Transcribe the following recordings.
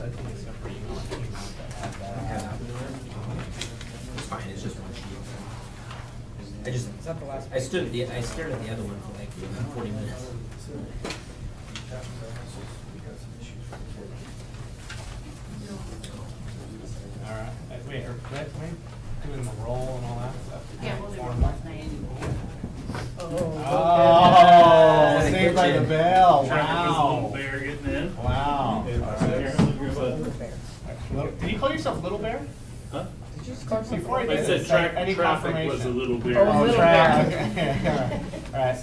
I think it's separate email that came out that had that. It's fine, it's just one sheet. Is that the last I stared at the other one for like 40 minutes. All right. Wait, are we doing the roll and all that stuff? Yeah, we'll do it Formal? last night. Oh, saved by the bell. Traffic was a little Wow. bear getting in. Wow. Did you call yourself Little Bear? Huh? Did you just call yourself Before I I did said it, say any traffic confirmation? was a little bear. Oh, Oh, Little track. Bear. All right.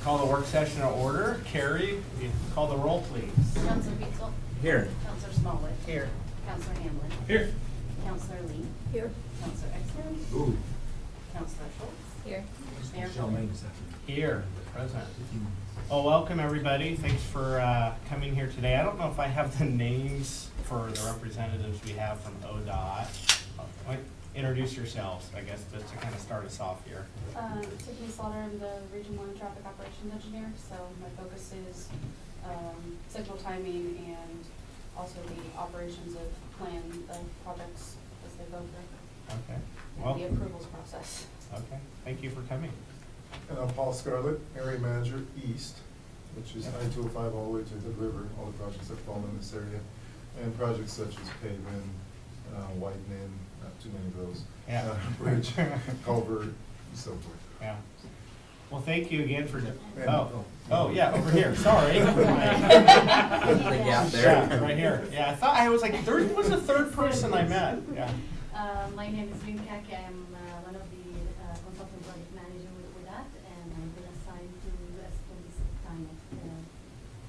Call the work session to order. Carrie, you call the roll, please. Councilor Beatzel. Here. Councilor Smallwood. Here. Councilor Hamlin. Here. Councilor Lee. Here. Councilor Exner. Ooh. Councilor Schultz. Here. Mayor Schultz. Here, present. Well, welcome everybody. Thanks for coming here today. I don't know if I have the names for the representatives we have from ODOT. Introduce yourselves, I guess, just to kind of start us off here. Tiffany Slaughter, I'm the Region 1 Traffic Operations Engineer, so my focus is signal timing and also the operations of plan the projects as they go through. Okay. And Well, the approvals process. okay. Thank you for coming. And I'm Paul Scarlett, Area Manager East, which is I-205 all the way to the river, all the projects that fall in this area. And projects such as paving, widening, not too many of those. Yeah. Bridge, culvert, and so forth. Yeah. Well, thank you again for. And- Oh, yeah, over here. Sorry. The gap there. Yeah, right here. Yeah, I thought I was like, there was a third person I met. Yeah. My name is Rin Kaki. I'm one of the consultant project manager with ODOT, and I've been assigned to West 26th time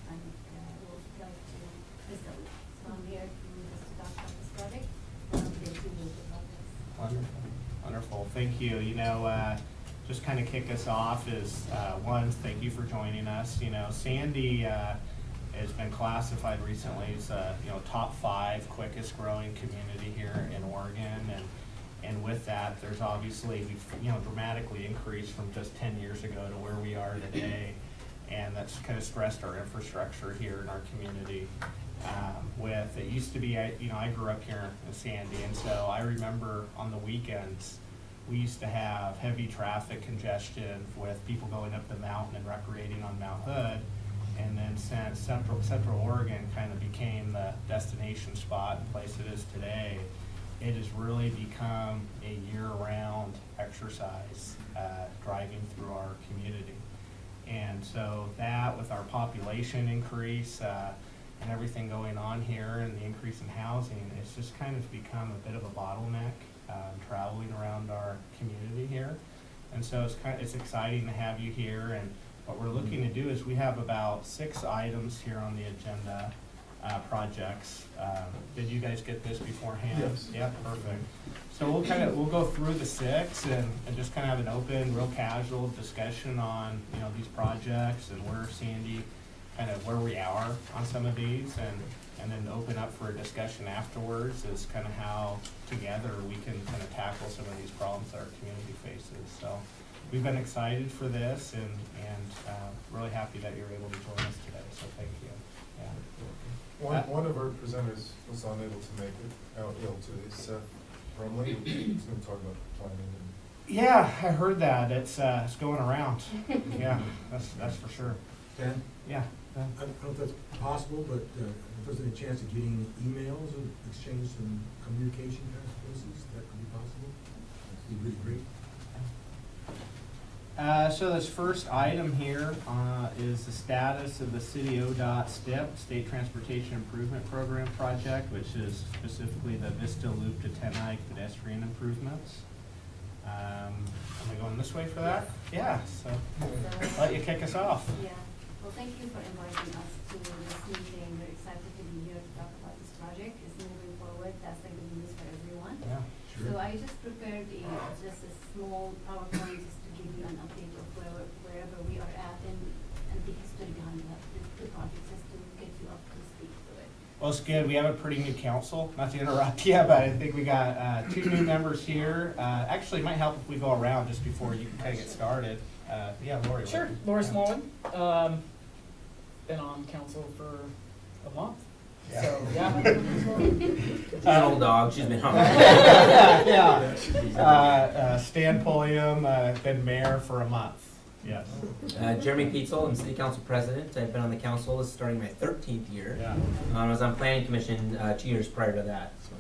at Wolf Drive to Crystal. So I'm here just to talk about this project and update you with the progress. Wonderful. Wonderful. Thank you. You know, just kind of kick us off is, one, thank you for joining us. You know, Sandy has been classified recently as, top 5 quickest growing community here in Oregon. And with that, there's obviously, we've, dramatically increased from just 10 years ago to where we are today. And that's kind of stressed our infrastructure here in our community. It used to be, I grew up here in Sandy, and so I remember on the weekends, we used to have heavy traffic congestion with people going up the mountain and recreating on Mount Hood. And then since Central Oregon kind of became the destination spot and place it is today, it has really become a year-round exercise driving through our community. And so that, with our population increase and everything going on here and the increase in housing, it's just kind of become a bit of a bottleneck traveling around our community here. And so it's exciting to have you here. And what we're looking to do is we have about 6 items here on the agenda, projects. Did you guys get this beforehand? Yes. Yeah, perfect. So we'll go through the 6 and just kind of have an open, real casual discussion on, these projects and where Sandy, kind of where we are on some of these, and then open up for a discussion afterwards as kind of how together we can kind of tackle some of these problems that our community faces. So we've been excited for this and really happy that you're able to join us today. So thank you. Yeah. One of our presenters was unable to make it out ill today, Seth Brumley. He's going to talk about planning. Yeah, I heard that. It's going around. Yeah, that's for sure. Dan? Yeah. I don't know if that's possible, but if there's any chance of getting emails or exchange some communication passages, that could be possible. That'd be really great. So this first item here is the status of the City ODOT STIP, State Transportation Improvement Program project, which is specifically the Vista Loop to Tenai pedestrian improvements. Am I going this way for that? Yeah, so I'll let you kick us off. Yeah. Well, thank you for inviting us to this meeting. We're excited to be here to talk about this project. It's moving forward. That's the good news for everyone. Yeah, sure. So I just prepared just a small PowerPoint just to give you an update of wherever we are at and the history behind the project, just to get you up to speed to it. well, it's good. We have a pretty new council. Not to interrupt you, but I think we got 2 new members here. Actually, it might help if we go around just before you kind of get started. Yeah, Lori. Sure. Lori Smallwood. Been on council for a month. So, yeah. She's an old dog, she's been home. Yeah. Stan Pulliam, been mayor for a month. Yes. Jeremy Pietzel, I'm city council president. I've been on the council, this is starting my 13th year. Yeah. I was on planning commission 2 years prior to that. So.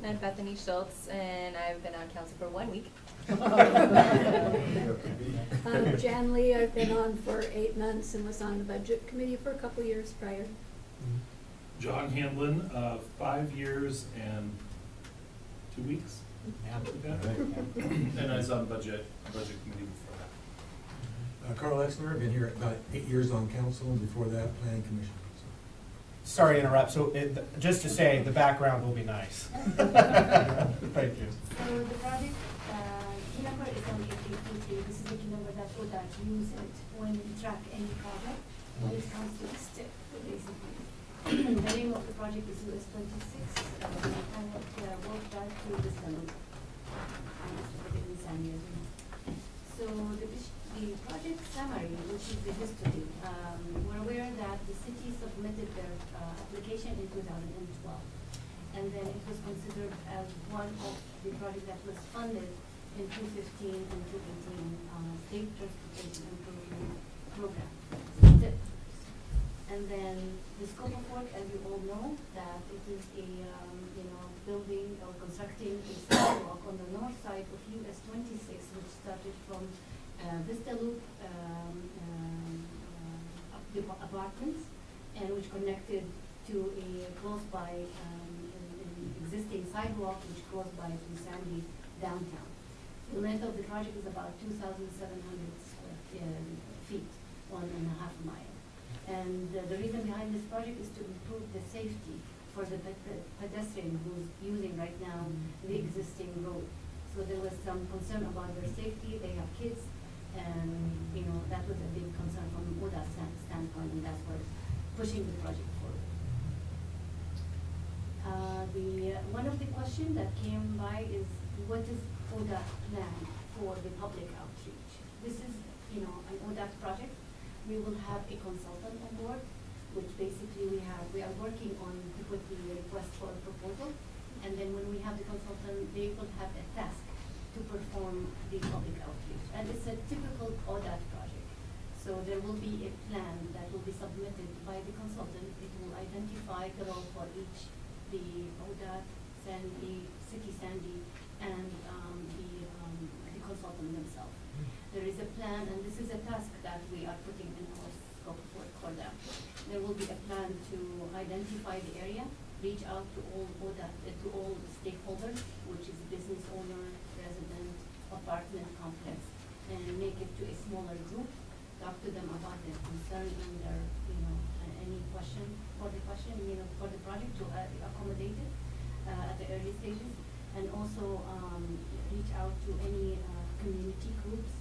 I'm Bethany Schultz, and I've been on council for 1 week. Jan Lee, I've been on for 8 months and was on the budget committee for a couple years prior. John Handlin, 5 years and 2 weeks. And I was on budget committee before that. Carl Exner, I've been here about 8 years on council, and before that, planning commission. So. Sorry to interrupt. So just to say, the background will be nice. Thank you. So the project, key number is on 823. This is the key number that ODOT use it when we track any project when it comes to the STIP, basically. The name of the project is US 26. I have worked that through this loop. I used to put it in San Diego. So the project summary, which is the history, we're aware that the city submitted their application in 2012. And then it was considered as one of the projects that was funded in 2015 and 2018 State Transportation Improvement Program. STIP. And then the scope of work, as you all know, that it is a building or constructing a sidewalk on the north side of US 26, which started from Vista Loop apartments, and which connected to a close by an existing sidewalk, which goes by from Sandy downtown. The length of the project is about 2,700 feet, 1.5 miles. And the reason behind this project is to improve the safety for the pedestrian who's using right now the existing road. So there was some concern about their safety. They have kids, and that was a big concern from an ODOT standpoint, and that's what's pushing the project forward. One of the questions that came by is, what is ODOT plan for the public outreach? This is an ODOT project. We will have a consultant on board, which basically we are working on to put the request for a proposal. And then when we have the consultant, they will have a task to perform the public outreach. And it's a typical ODOT project. So there will be a plan that will be submitted by the consultant. It will identify the role for each, the ODOT, Sandy, City Sandy, and the consultant themselves. There is a plan, and this is a task that we are putting in our scope of work for them. There will be a plan to identify the area, reach out to all ODOT, to all stakeholders, which is business owner, resident, apartment complex, and make it to a smaller group. Talk to them about their concern and their, any question for the project to accommodate it at the early stages, and also reach out to any community groups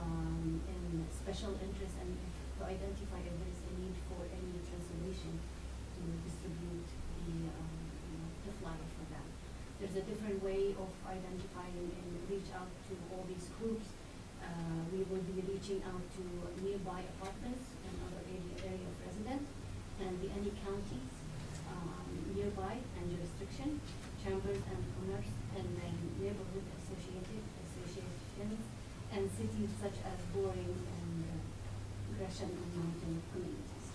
and special interest, and to identify if there is a need for any translation to distribute the flyer for them. There's a different way of identifying and reach out to all these groups. We will be reaching out to nearby apartments and other area of residents, and any counties nearby and jurisdiction, chambers and commerce, and then neighborhood associations, and cities such as Boring and Gresham and Mountain communities.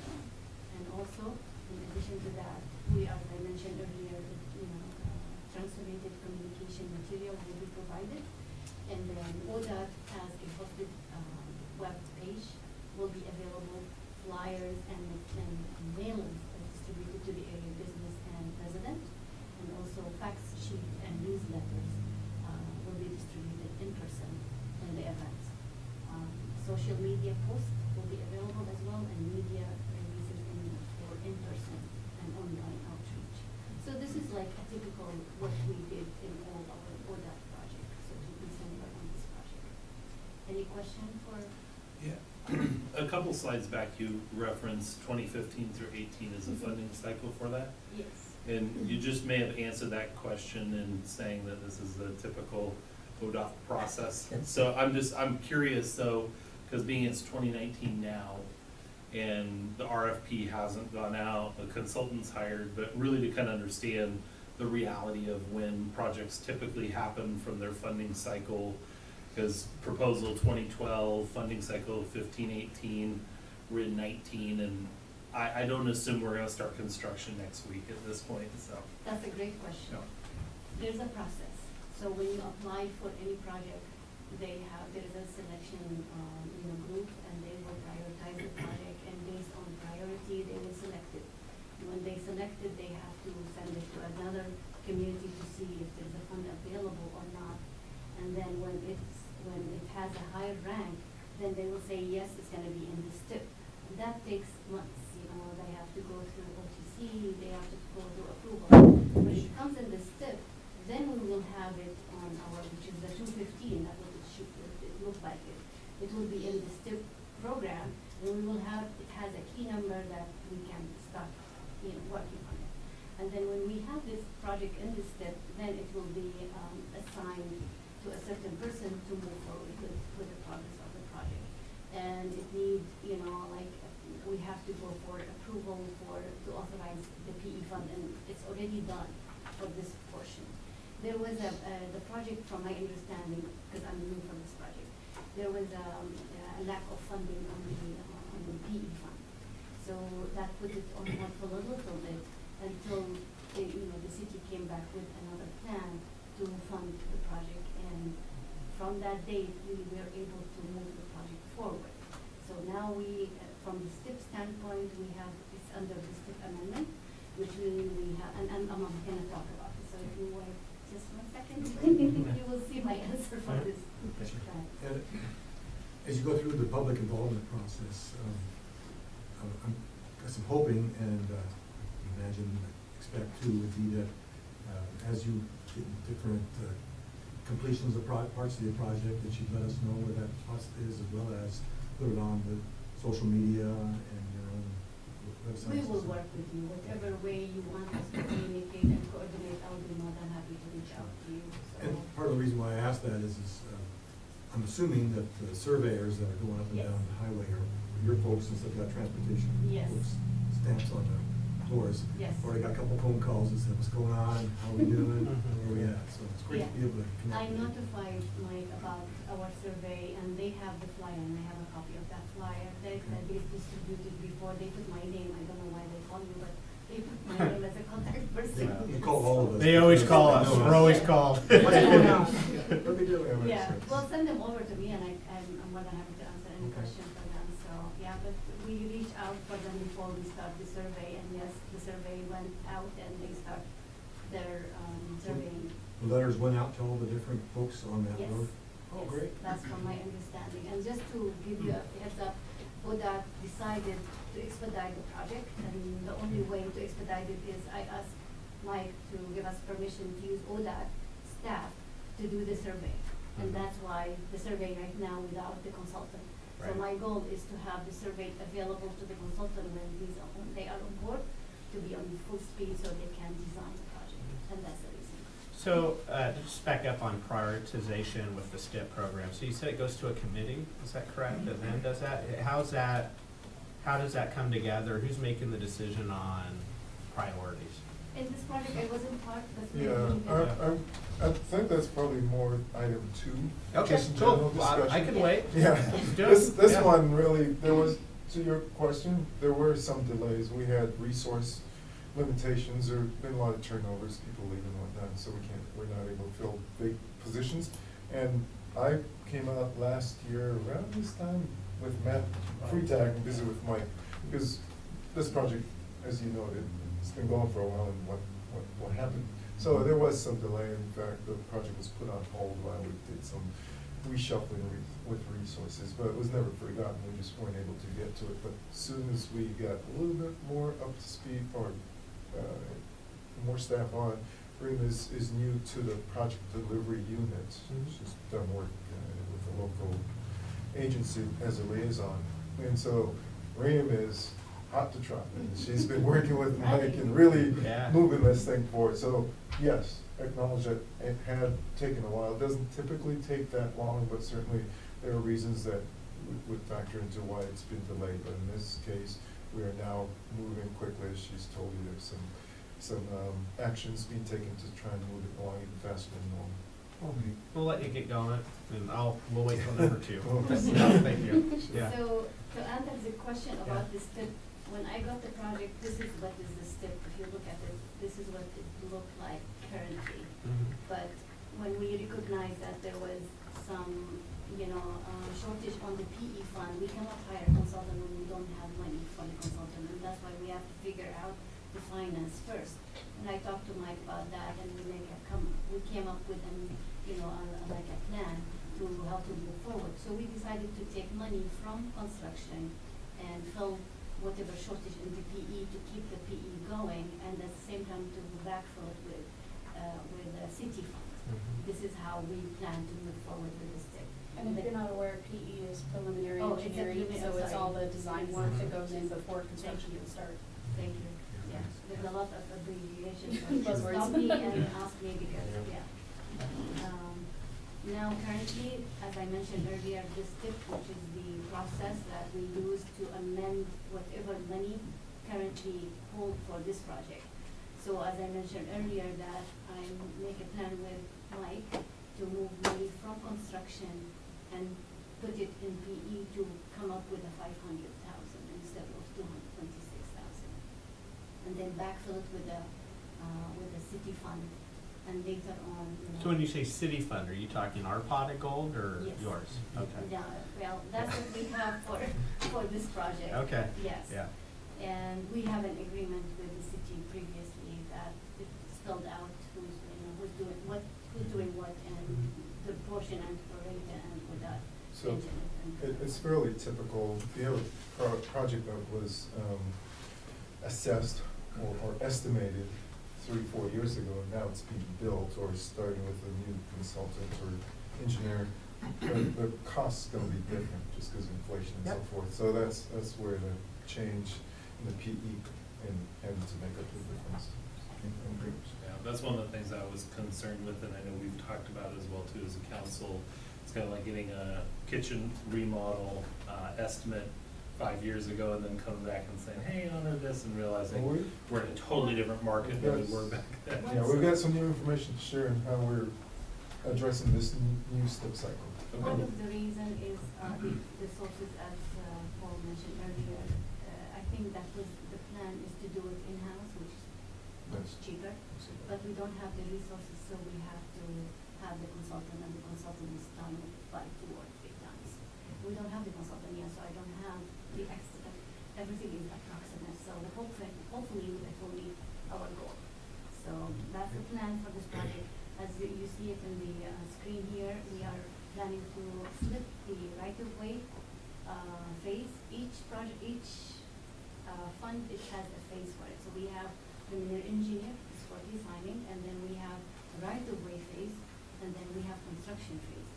And also, in addition to that, we, as I mentioned earlier, translated communication material will be provided, and then ODOT has a hosted web page, will be available, flyers and mailers distributed to the area business and resident, and also fax sheet and newsletters will be distributed in person in the events. Social media posts will be available as well, and media releases for in-person and online outreach. So this is like a typical what we did in all our ODOT projects, so to be similar on this project. Any question for? Yeah. A couple slides back, you referenced 2015 through 18 as a funding cycle for that. Yes. And you just may have answered that question in saying that this is the typical ODOT process. So I'm curious though, because being it's 2019 now, and the RFP hasn't gone out, the consultant's hired, but really to kind of understand the reality of when projects typically happen from their funding cycle. Because proposal 2012, funding cycle 15-18, we're in 19, and I don't assume we're gonna start construction next week at this point, so. That's a great question. There's a process. So when you apply for any project, there is a selection, group, and they will prioritize the project, and based on priority, they will select it. When they select it, they have to send it to another community to see if there's a fund available or not. And then when it has a higher rank, then they will say, yes, it's gonna be in this tip. And that takes months, they have to go through OTC, they have to go through approval. When it comes in this tip, then we will have it on our, which is the 215, that's what it look like. It will be in this tip program, and we will have, it has a key number that we can start, working on it. And then when we have this project in this step, then it will be assigned to a certain person to move forward with the progress of the project. And it needs, we have to go for approval to authorize the PE fund, and it's already done for this portion. There was the project, from my understanding, because I'm new from this project, there was a lack of funding on the PE fund. So that put it on hold for a little bit until the city came back with another plan to fund the project, and from that date we were able to move the project forward. So now we, from the STIP standpoint, we have, it's under the STIP amendment, which we have, and I'm going to talk about it. So if you wait just 1 second, you will see my answer for this. And as you go through the public involvement process, I'm hoping and expect too would be that as you get different completions of parts of your project, that you let us know where that cost is, as well as put it on the social media and your own website. We will work with you, whatever way you want us to communicate and coordinate. I will be more than happy to reach out to you. So. And part of the reason why I asked that is I'm assuming that the surveyors that are going up and Yes. down the highway are your folks, since they've got transportation Yes. folks, stamps on the doors. Yes. Already got a couple phone calls that said, what's going on, how are we doing, where we at? So it's great to be able to connect. I with you. notified Mike about our survey, and they have the flyer, and I have a copy of that flyer. They distributed before. They put my name. I don't know why they called me, but they put my name as a contact person. You call all of us. They always call us, we're always called. What's going on? What are we doing? Yeah, well, send them over to me, and I'm more than happy to answer any Okay. questions for them. So, yeah, but we reach out for them before we start the survey, and yes, the survey went out, and they start their surveying. The letters went out to all the different folks on that Yes. road? Oh, Yes, great. that's from my understanding. And just to give you a heads up, ODOT decided to expedite the project, and the only way to expedite it is I asked Mike to give us permission to use ODOT staff to do the survey. And that's why the survey right now without the consultant. So Right. my goal is to have the survey available to the consultant when they are on board, to be on full speed so they can design the project, and that's the reason. So, just back up on prioritization with the STIP program. So you said it goes to a committee, is that correct? And then does that, how does that come together? Who's making the decision on priorities? In this project, I wasn't part, that's Yeah, I think that's probably more item 2. Okay, just general cool. Well, I discussion. can wait. Yeah, Let's do it. this Yeah. one really, there was, to your question, there were some delays. We had resource limitations, there've been a lot of turnovers, people leaving and whatnot, so we're not able to fill big positions. And I came out last year around this time with Matt Freitag and visited with Mike, because this project, as you noted, it's been going for a while, and what happened. So there was some delay. In fact, the project was put on hold while we did some reshuffling with resources, but it was never forgotten. We just weren't able to get to it. But as soon as we got a little bit more up to speed, or more staff on, Rima is new to the project delivery unit. She's done work with the local agency as a liaison, and so Rima is hot to trot. And she's been working with Mike and really Yeah. moving this thing forward. So yes, acknowledge that it had taken a while. It doesn't typically take that long, but certainly there are reasons that would factor into why it's been delayed, but in this case, we are now moving quickly, as she's told you, there's some actions being taken to try and move it along even faster than normal. Okay. We'll let you get going, and we'll wait till number 2. Okay. Yeah, thank you. Yeah. So, to answer the question about the step, when I got the project, this is what is the step. If you look at it, this is what it looked like currently. Mhm. But when we recognized that there was some, shortage on the PE fund, we cannot hire a consultant when we don't have money for the consultant, and that's why we have to figure out the finance first. And I talked to Mike about that, and we came up with like a plan to how to move forward. So we decided to take money from construction and fill whatever shortage in the PE to keep the PE going, and at the same time to backfill it with the city funds. Mhm. This is how we plan to move forward with this step. And if you're not aware, PE is preliminary Oh, it's a engineering, preliminary, so it's sorry. all the design work that goes in before construction can start. Thank you. Yeah, there's a lot of abbreviations. Buzzwords. Stop me and ask me because, yeah. Now currently, as I mentioned earlier, this tip, which is the process that we use to amend whatever money currently hold for this project. So as I mentioned earlier, that I make a plan with Mike to move money from construction and put it in PE to come up with a 500,000 instead of 226,000. And then backfill it with a city fund, and later on, So when you say city fund, are you talking our pot of gold or Yes. yours? Okay. Yeah, well, that's what we have for this project. Okay. Yes. Yeah. And we have an agreement with the city previously that it spelled out who's doing what, and the portion and prorated and with that. So it's fairly typical. If you have a project that was assessed or estimated 3-4 years ago, and now it's being built or starting with a new consultant or engineer, the cost's going to be different just because of inflation and so forth. So that's where the change in the PE and having to make up the difference. Yeah, that's one of the things I was concerned with, and I know we've talked about as well too as a council. It's kind of like getting a kitchen remodel estimate 5 years ago and then coming back and saying, hey, honor this, and realizing Well, we're in a totally different market than we were back then. Yeah, we've got some new information to share on how we're addressing this new step cycle. One of the reason is the sources, as Paul mentioned earlier. I think that was the plan is to do it in-house, which is much cheaper, but we don't have the resources, so we have to have the consultant, and the consultant is done by 2 or 3 times. We don't have the consultant yet, so I don't have the extra. Everything is approximate, so hopefully it will meet our goal. So that's the plan for this project. As you see it in the screen here, we are planning to split the right-of-way phase. Each project, fund, it has a phase for it. So we have the engineer is for designing, and then we have the right-of-way phase, and then we have construction phase.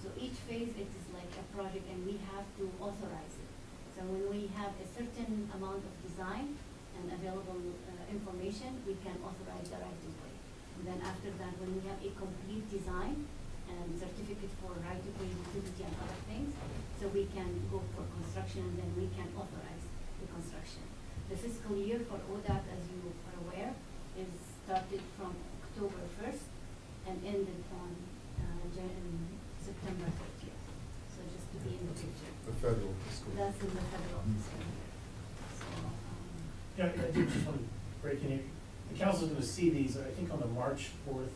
So each phase, it is like a project, and we have to authorize it. So when we have a certain amount of design and available information, we can authorize the right-of-way. And then after that, when we have a complete design and certificate for right-of-way utility and other things, so we can go for construction, and then we can authorize the construction. The fiscal year for ODOT, as you are aware, is started from October 1st and ended on September 30th. So just to be in the picture. The federal fiscal. That's in the federal fiscal year. So, Yeah, I do just want to break in here. The council's going to see these, I think on the March 4th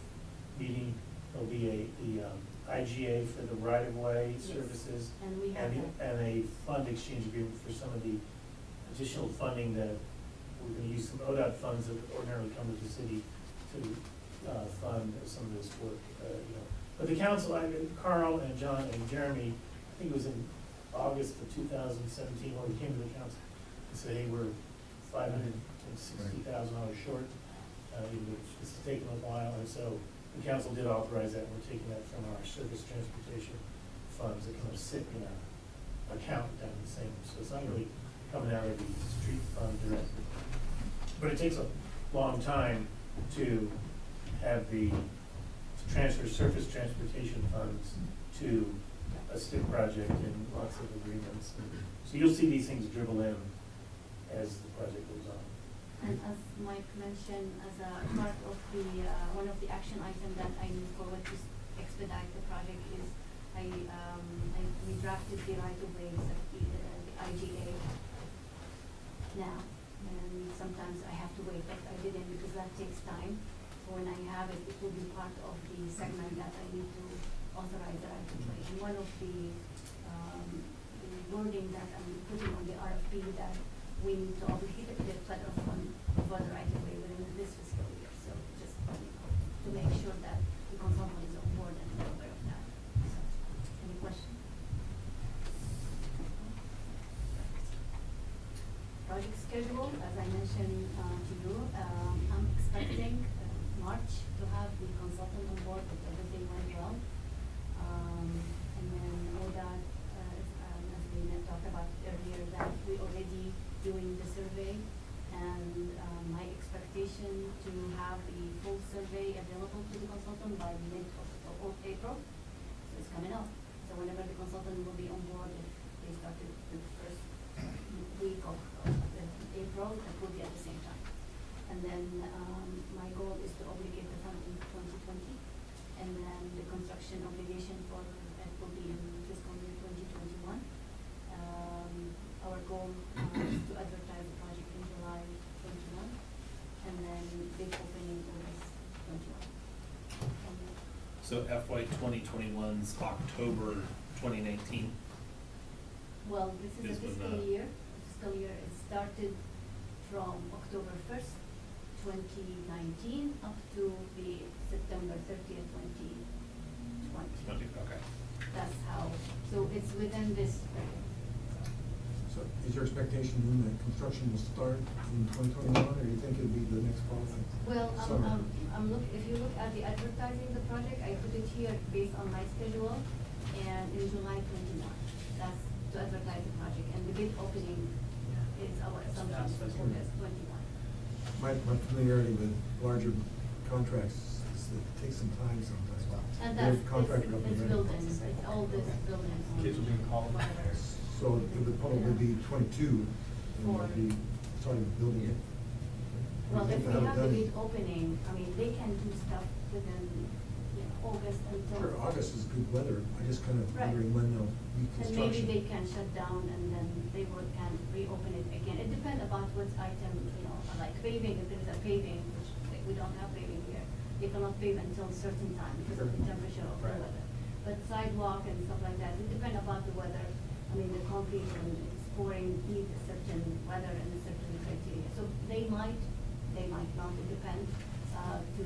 meeting, there'll be the IGA for the right-of-way Yes. services and we have and a fund exchange agreement for some of the additional funding that we're going to use some ODOT funds that ordinarily come to the city to fund some of this work, But the council, Carl and John and Jeremy, I think it was in August of 2017 when we came to the council and said, hey, we're $560,000 short. It's taken a while, and so the council did authorize that. We're taking that from our surface transportation funds that kind of sit in our account down the same. So it's not really coming out of the street fund directly. But it takes a long time to have to transfer surface transportation funds to a stick project and lots of agreements. So you'll see these things dribble in as the project goes on. And as Mike mentioned, as a part of the, one of the action items that I move forward to expedite the project is we drafted the right-of-ways of the IGA now. And sometimes I have to wait, but I didn't because that takes time. So when I have it, it will be part of the segment that I need to authorize the right-of-way. And one of the wording that I'm putting on the RFP that we need to obligate the federal fund for the right-of-way within this fiscal year. So just, to make sure that the consultant is on board and aware of that. So, any questions? Project schedule, as I mentioned to you, I'm expecting March to have the consultant on board if everything went well. And then ODOT, as we talked about earlier, that we already doing the survey, and my expectation to have the full survey available to the consultant by mid of April. So it's coming up. So whenever the consultant will be on board, if they start the first week of April, that will be at the same time. And then my goal is to obligate the fund in 2020, and then the construction obligation for that will be in fiscal year 2021. Our goal is to advertise the project in July 21, and then big opening August 21. So FY 2021's October 2019. Well, this is Is a when fiscal the- year. Fiscal year is started from October 1st, 2019 up to the September 30th, 2020. Okay. That's how, so it's within this period. So is your expectation then that construction will start in 2021, or do you think it'll be the next fall? Well, Summer? if you look at the advertising the project, I put it here based on my schedule, and in July 21. That's to advertise the project, and the bid opening is our assumption for August 21. My familiarity with larger contracts is that it takes some time sometimes. And They have that's, contractor up and it's ready. buildings, it's all this buildings. Kids are being called. Whatever. So it would probably be 22, and For- they'll be starting building it. Well, if we Have it have the done- bid opening, I mean, they can do stuff within, August until. Sure, August is good weather, I just kind of Right. wondering when they'll be And construction. maybe they can shut down and then they can reopen it again. It depends about what item, like paving, if there is a paving, which we don't have paving here. They cannot pave until a certain time because of the temperature of the Right. weather. But sidewalk and stuff like that, it depends about the weather. I mean, the concrete and it's pouring need a certain weather and a certain criteria. So they might not, it depends, to,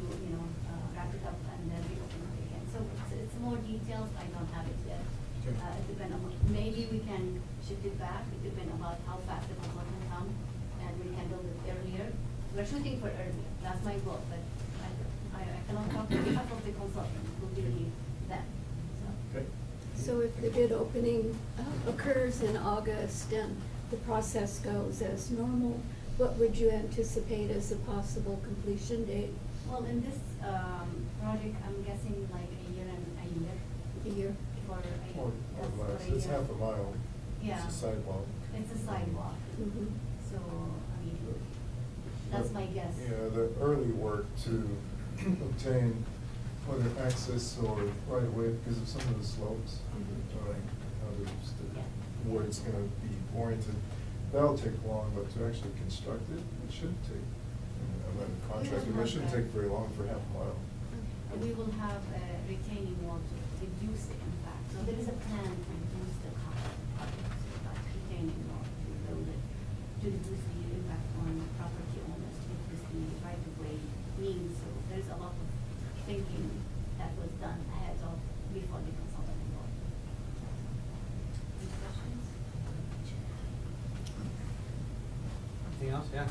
wrap it up and then reopen it again. So it's more details, I don't have it yet. Okay. It depends on, maybe we can shift it back, it depends about how fast the consultant come, and we can build it earlier. We're shooting for earlier, that's my goal, but I cannot talk on behalf of the consultant, it will be them, so. Okay. So if the bid opening occurs in August and the process goes as normal, what would you anticipate as a possible completion date? Well, in this project, I'm guessing like a year A year? for Or that's for less, a it's year. half a mile. Yeah. It's a sidewalk. It's a sidewalk, Mhm. so, I mean, that's my guess. Yeah, the early work to obtain whether access or right of way because of some of the slopes. How where it's gonna be oriented, that'll take long, but to actually construct it, it shouldn't take. I'm not a contractor, but it shouldn't take very long for half a mile. And we will have a retaining wall to reduce the impact. So there is a plan to reduce the cost of the project, so like retaining wall to build it, to reduce the impact on property owners, to reduce the right of way means. So there's a lot of thinking that was done ahead of, before the consultant involved. Any questions? Anything else? Yeah.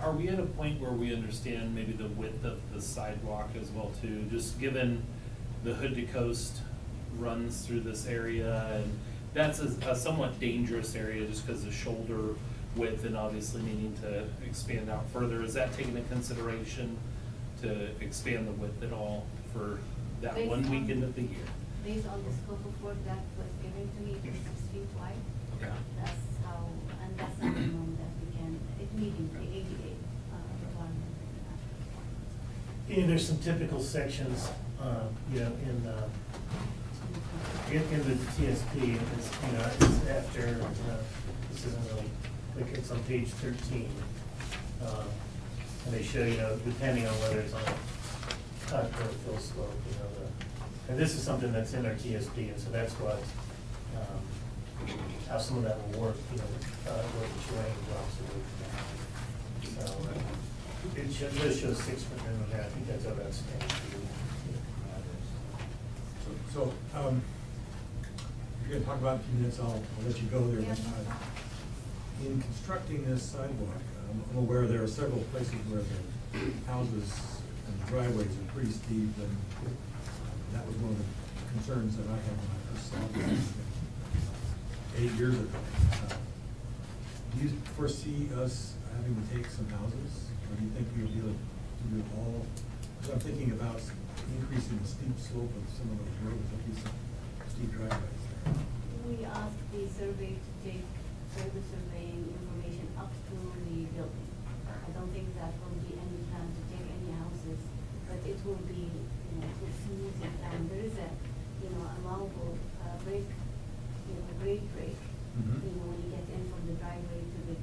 Are we at a point where we understand maybe the width of the sidewalk as well too? Just given the hood to coast runs through this area, and that's a somewhat dangerous area just because of shoulder width and obviously needing to expand out further. Is that taken into consideration to expand the width at all for that Based one on- weekend of the year? based on the scope of work that was given to me, it was 6 feet wide. Okay. That's how, and that's the minimum that we can, it meeting the ADA requirement. There's some typical sections, you know, in the TSP, and it's, you know, it's after, this isn't really, like, it's on page 13. And they show, you know, depending on whether it's on a cut or a fill slope, you know, and this is something that's in our TSP, and so that's what, how some of that will work, you know, where the terrain drops away from that. So, it does show 6 foot minimum, and I think that's how that's stands. So, you're gonna talk about it in a few minutes, I'll let you go there. But, in constructing this sidewalk, I'm aware there are several places where the houses and the driveways are pretty steep, and that was one of the concerns that I had when I first saw it 8 years ago. Do you foresee us having to take some houses, or do you think we'll be able to do it all? So I'm thinking about increasing the steep slope of some of those roads, at least some steep driveways there. We asked the survey to take further surveying information up to the building. I don't think that will be any plan to take any houses, but it will be, you know, it will smooth it down. There is a, you know, allowable break, you know, grade break, you know, when you get in from the driveway to the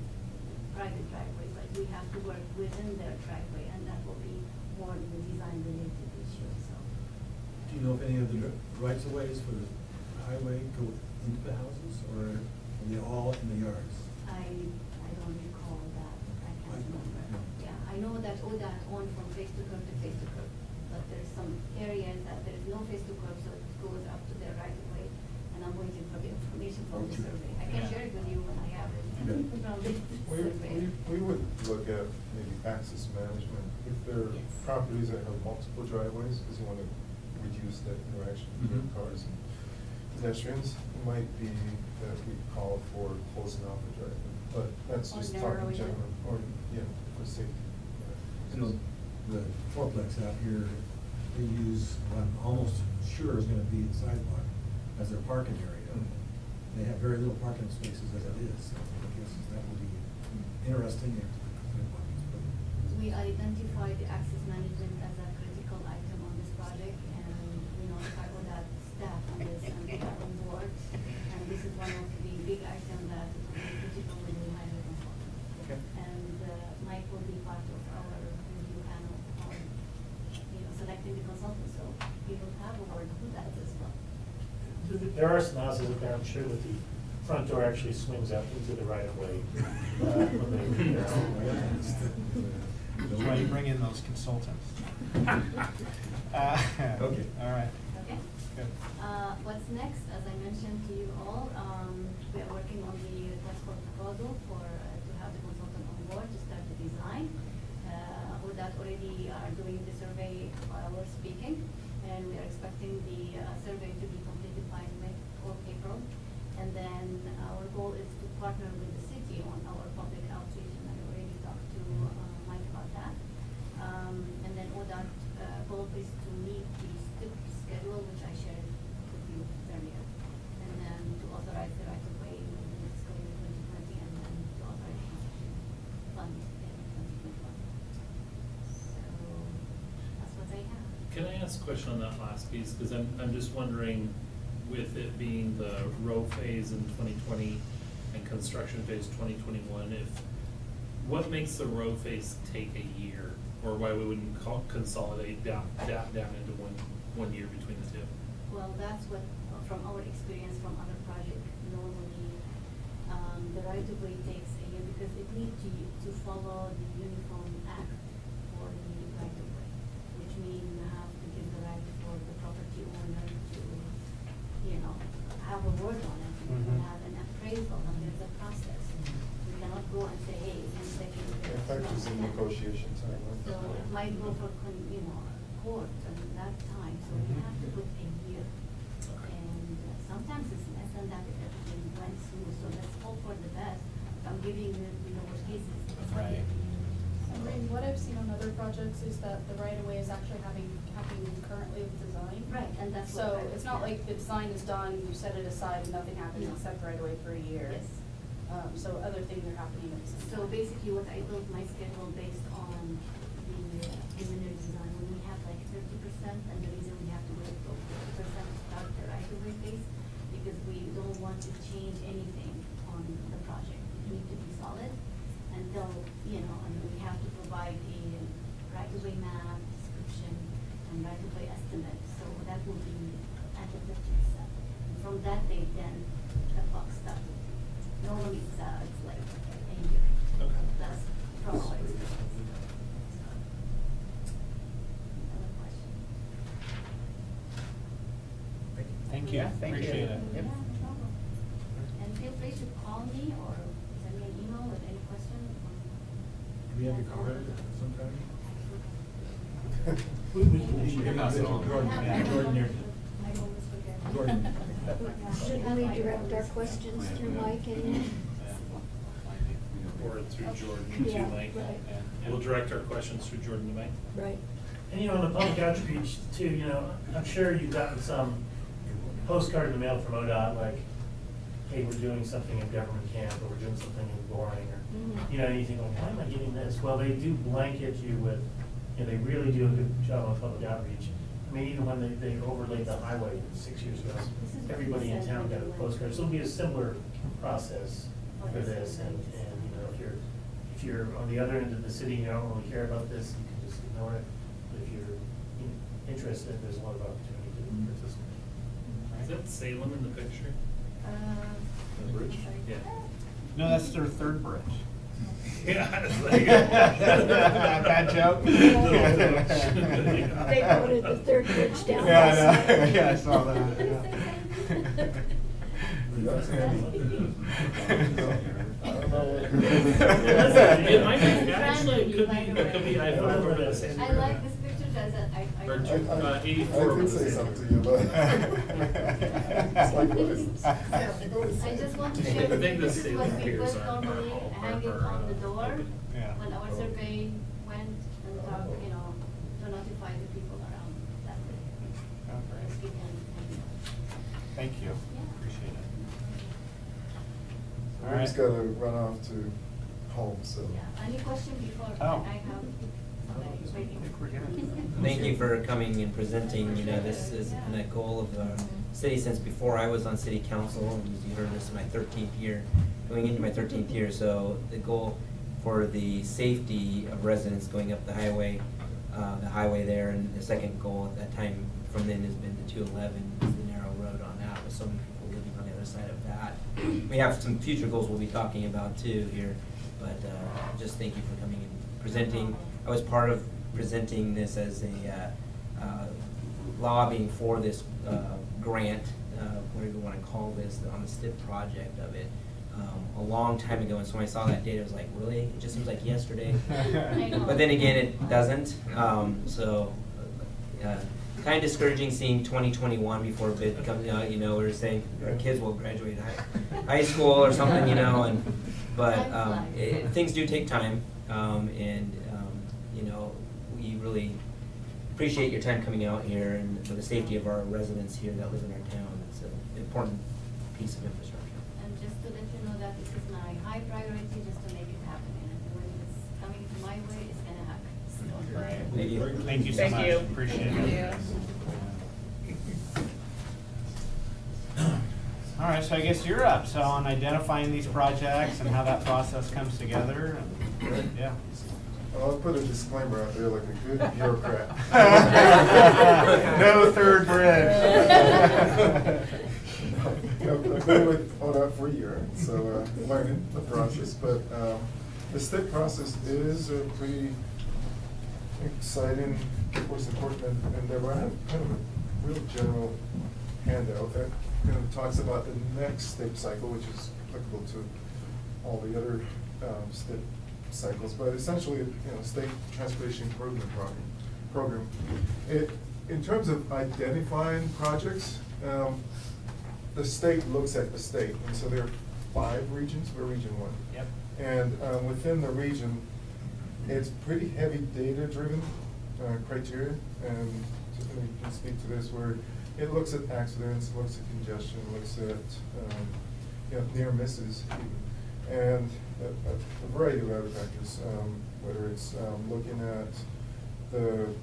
private driveway, but we have to work within their driveway, and that will be more in the design related issue, so. Do you know if any of the rights of ways for the highway go into the houses, or are they all in the yards? I don't recall that, I can't remember. No. Yeah, I know that ODOT owned from face to curb to face to curb, but there's some areas that there's no face to curb, so it goes up to their right of way, and I'm waiting for the information from the survey. I can share it with you when I have it Okay. from the survey. We would look at maybe access management, if there are Yes. properties that have multiple driveways, because you want to reduce that interaction between cars and pedestrians, it might be that we call for closing off the driveway, but that's Or just narrowing talking it. general, or, yeah, for safety. You know, the fourplex out here, they use what I'm almost sure is gonna be the sidewalk as their parking area. They have very little parking spaces as it is, so I guess that will be interesting if the sidewalk is put in. We identified the access management as a critical item on this project, and we notified ODOT staff on this, and they are on board. And this is one of the big items that will be critical when we hire a consultant. Okay. And Mike will be part of our review panel on, you know, selecting the consultant, so we will have a word with that as well. There are some houses up there, I'm sure that the front door actually swings out into the right of way. That's why you bring in those consultants. Okay. All right. Okay. Good. What's next, as I mentioned to you all, we are working on the request for proposal for, to have the consultant on board to start the design. ODOT already are doing the survey while we're speaking, and we are expecting the survey to be completed by May or April. And then our goal is to partner with the city on our public outreach, and I already talked to Mike about that. And then ODOT goal is to meet the STIP schedule, which I shared with you earlier. And then to authorize the right of way in the fiscal year 2020, and then to authorize construction fund in 2021. So that's what I have. Can I ask a question on that last piece? Because I'm just wondering, with it being the row phase in 2020 and construction phase 2021, what makes the row phase take a year? Or why we wouldn't consolidate down into one year between the two? Well, that's what, from our experience from other projects, normally, the right of way takes a year because it needs to follow the Uniform Act for the right of way, which means you have to give the right for the property owner to, you know, have a word on it, Mhm. have an appraisal, and there's a process. We cannot go and say, hey, in second. In fact, it's in negotiation time, right? So it might go for, you know, court and that time, so we have to put a year. And sometimes it's less than that if everything went smooth, so let's hope for the best. I'm giving you the worst cases. Right. What I've seen on other projects is that the right of way is actually having happening currently with design. Right, and that's what So I was- it's not like the design is done, you set it aside and nothing happens No. except right away for a year. Yes. So other things are happening at the same So time. basically what I built my schedule based on the preliminary design, when we have like 30%, and the reason we have to wait for 50% to start the right-of-way phase, because we don't want to change anything on the project. It needs to be solid until, and we have to provide a right-of-way map, description, and right-of-way estimate, so that will be at the 50%. And from that date, then the clock starts. Normally it's like a year. Okay. That's from our experience. Other question? Thank you, appreciate it. Yeah, no problem. And feel free to call me or send me an email with any questions. Do we have your card sometime? We can pass it on. Jordan here. I always forget. Jordan. Should we direct our questions through Mike anyway? Or through Jordan to Yeah, Mike. right. We'll direct our questions through Jordan to Mike. Right. And in the public outreach too, I'm sure you've gotten some postcard in the mail from ODOT, like, hey, we're doing something in government camp, or we're doing something in Boring, or, and you think, why am I getting this? Well, they do blanket you with, they really do a good job on public outreach. I mean, even when they overlaid the highway 6 years ago, everybody in town got a postcard. So it'll be a similar process for this, and if you're on the other end of the city, you don't really care about this, you can just ignore it. But if you're interested, there's a lot of opportunity to participate. Is that Salem in the picture? The bridge? Yeah. No, that's their third bridge. Yeah, it's like. Bad joke? They voted the third bridge down Yeah, I last know. night. Yeah, I saw that. Yeah. I don't know. It might be, actually, it could be, I don't remember this. I like this picture, Or I 84 could was say it? something to you, but it's like, what is this? I just want to share I with think you, the this is what Salem we piers put are normally hanging on the door. Yeah. When our survey went and talked, to notify the people around that area. Oh, great. Just give them- Thank you, Yeah. appreciate it. We just gotta run off to home, so. Yeah, any question before Oh. I have somebody waiting? Thank you for coming and presenting. This has been a goal of the city since before I was on city council. And as you heard, this is my 13th year, going into my 13th year. So the goal for the safety of residents going up the highway there, and the second goal at that time from then has been the 211, is the narrow road on that, with so many people living on the other side of that. We have some future goals we'll be talking about too here, but just thank you for coming and presenting. I was part of presenting this as a lobbying for this grant, whatever you want to call this, on the STIP project of it, a long time ago. And so when I saw that data, I was like, really? It just seems like yesterday. I know. But then again, it doesn't. Kind of discouraging seeing 2021 before bid comes out. We were saying our kids will graduate high school or something, but things do take time, and we really appreciate your time coming out here and for the safety of our residents here that live in our town. It's an important piece of infrastructure. And just to let you know that this is my high priority, just to make it happen, and when it's coming to my way, it's gonna happen. So, Thank you. Thank you so Thank much, you. appreciate Thank it. you. All right, so I guess you're up, so on identifying these projects and how that process comes together, and, yeah. I'll put a disclaimer out there like a good bureaucrat. No third bridge. I've been with ODOT for a year, so learning the process. But the STIP process is a pretty exciting, of course, important endeavor. I have kind of a real general handout that kind of talks about the next STIP cycle, which is applicable to all the other STIP cycles, but essentially, state transportation improvement program. In terms of identifying projects, the state looks at the state, and so there are 5 regions. We're region 1. Yep. And within the region, it's pretty heavy data-driven criteria, and Tiffany can speak to this, where it looks at accidents, looks at congestion, looks at, you know, near misses even, and a variety of other factors, whether it's looking at the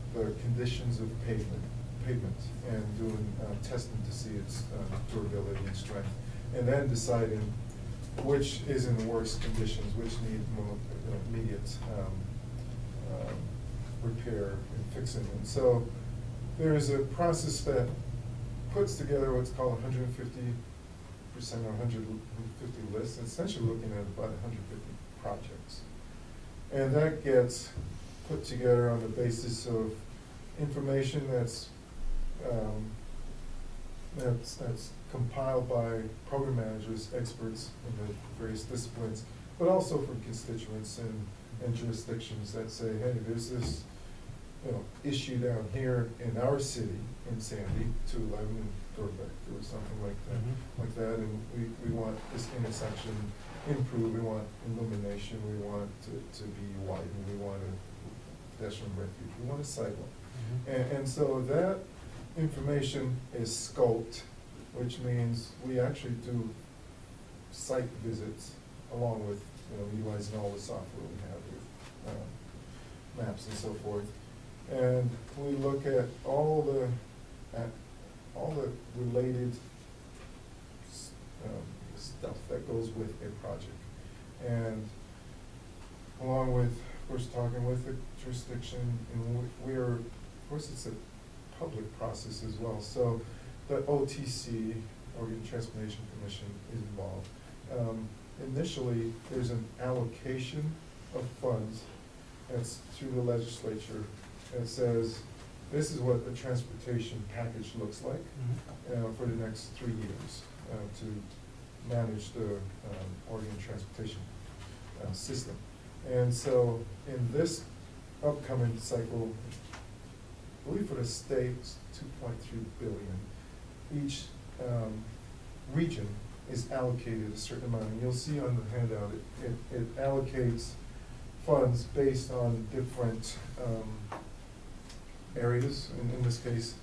conditions of pavement and doing testing to see its durability and strength, and then deciding which is in worse conditions, which need more immediate repair and fixing. And so there is a process that puts together what's called 150% or 150 lists, essentially looking at about 150 projects. And that gets put together on the basis of information that's compiled by program managers, experts in the various disciplines, but also from constituents and jurisdictions that say, hey, there's this, you know, issue down here in our city, in Sandy, 211 and Thorbeck, or something like that, like that, and we want this intersection improved, we want illumination, we want to be widened, we want a pedestrian refuge, we want a sidewalk. And so that information is scoped, which means we actually do site visits along with, you know, utilizing all the software we have with maps and so forth. And we look at all the related stuff that goes with a project. And along with, of course, talking with the jurisdiction, and we are, of course, it's a public process as well. So the OTC, Oregon Transportation Commission, is involved. Initially, there's an allocation of funds that's through the legislature that says, this is what the transportation package looks like for the next 3 years to manage the Oregon transportation system. And so in this upcoming cycle, I believe for the state, it's $2.3 billion. Each region is allocated a certain amount, and you'll see on the handout, it allocates funds based on different areas, and in this case,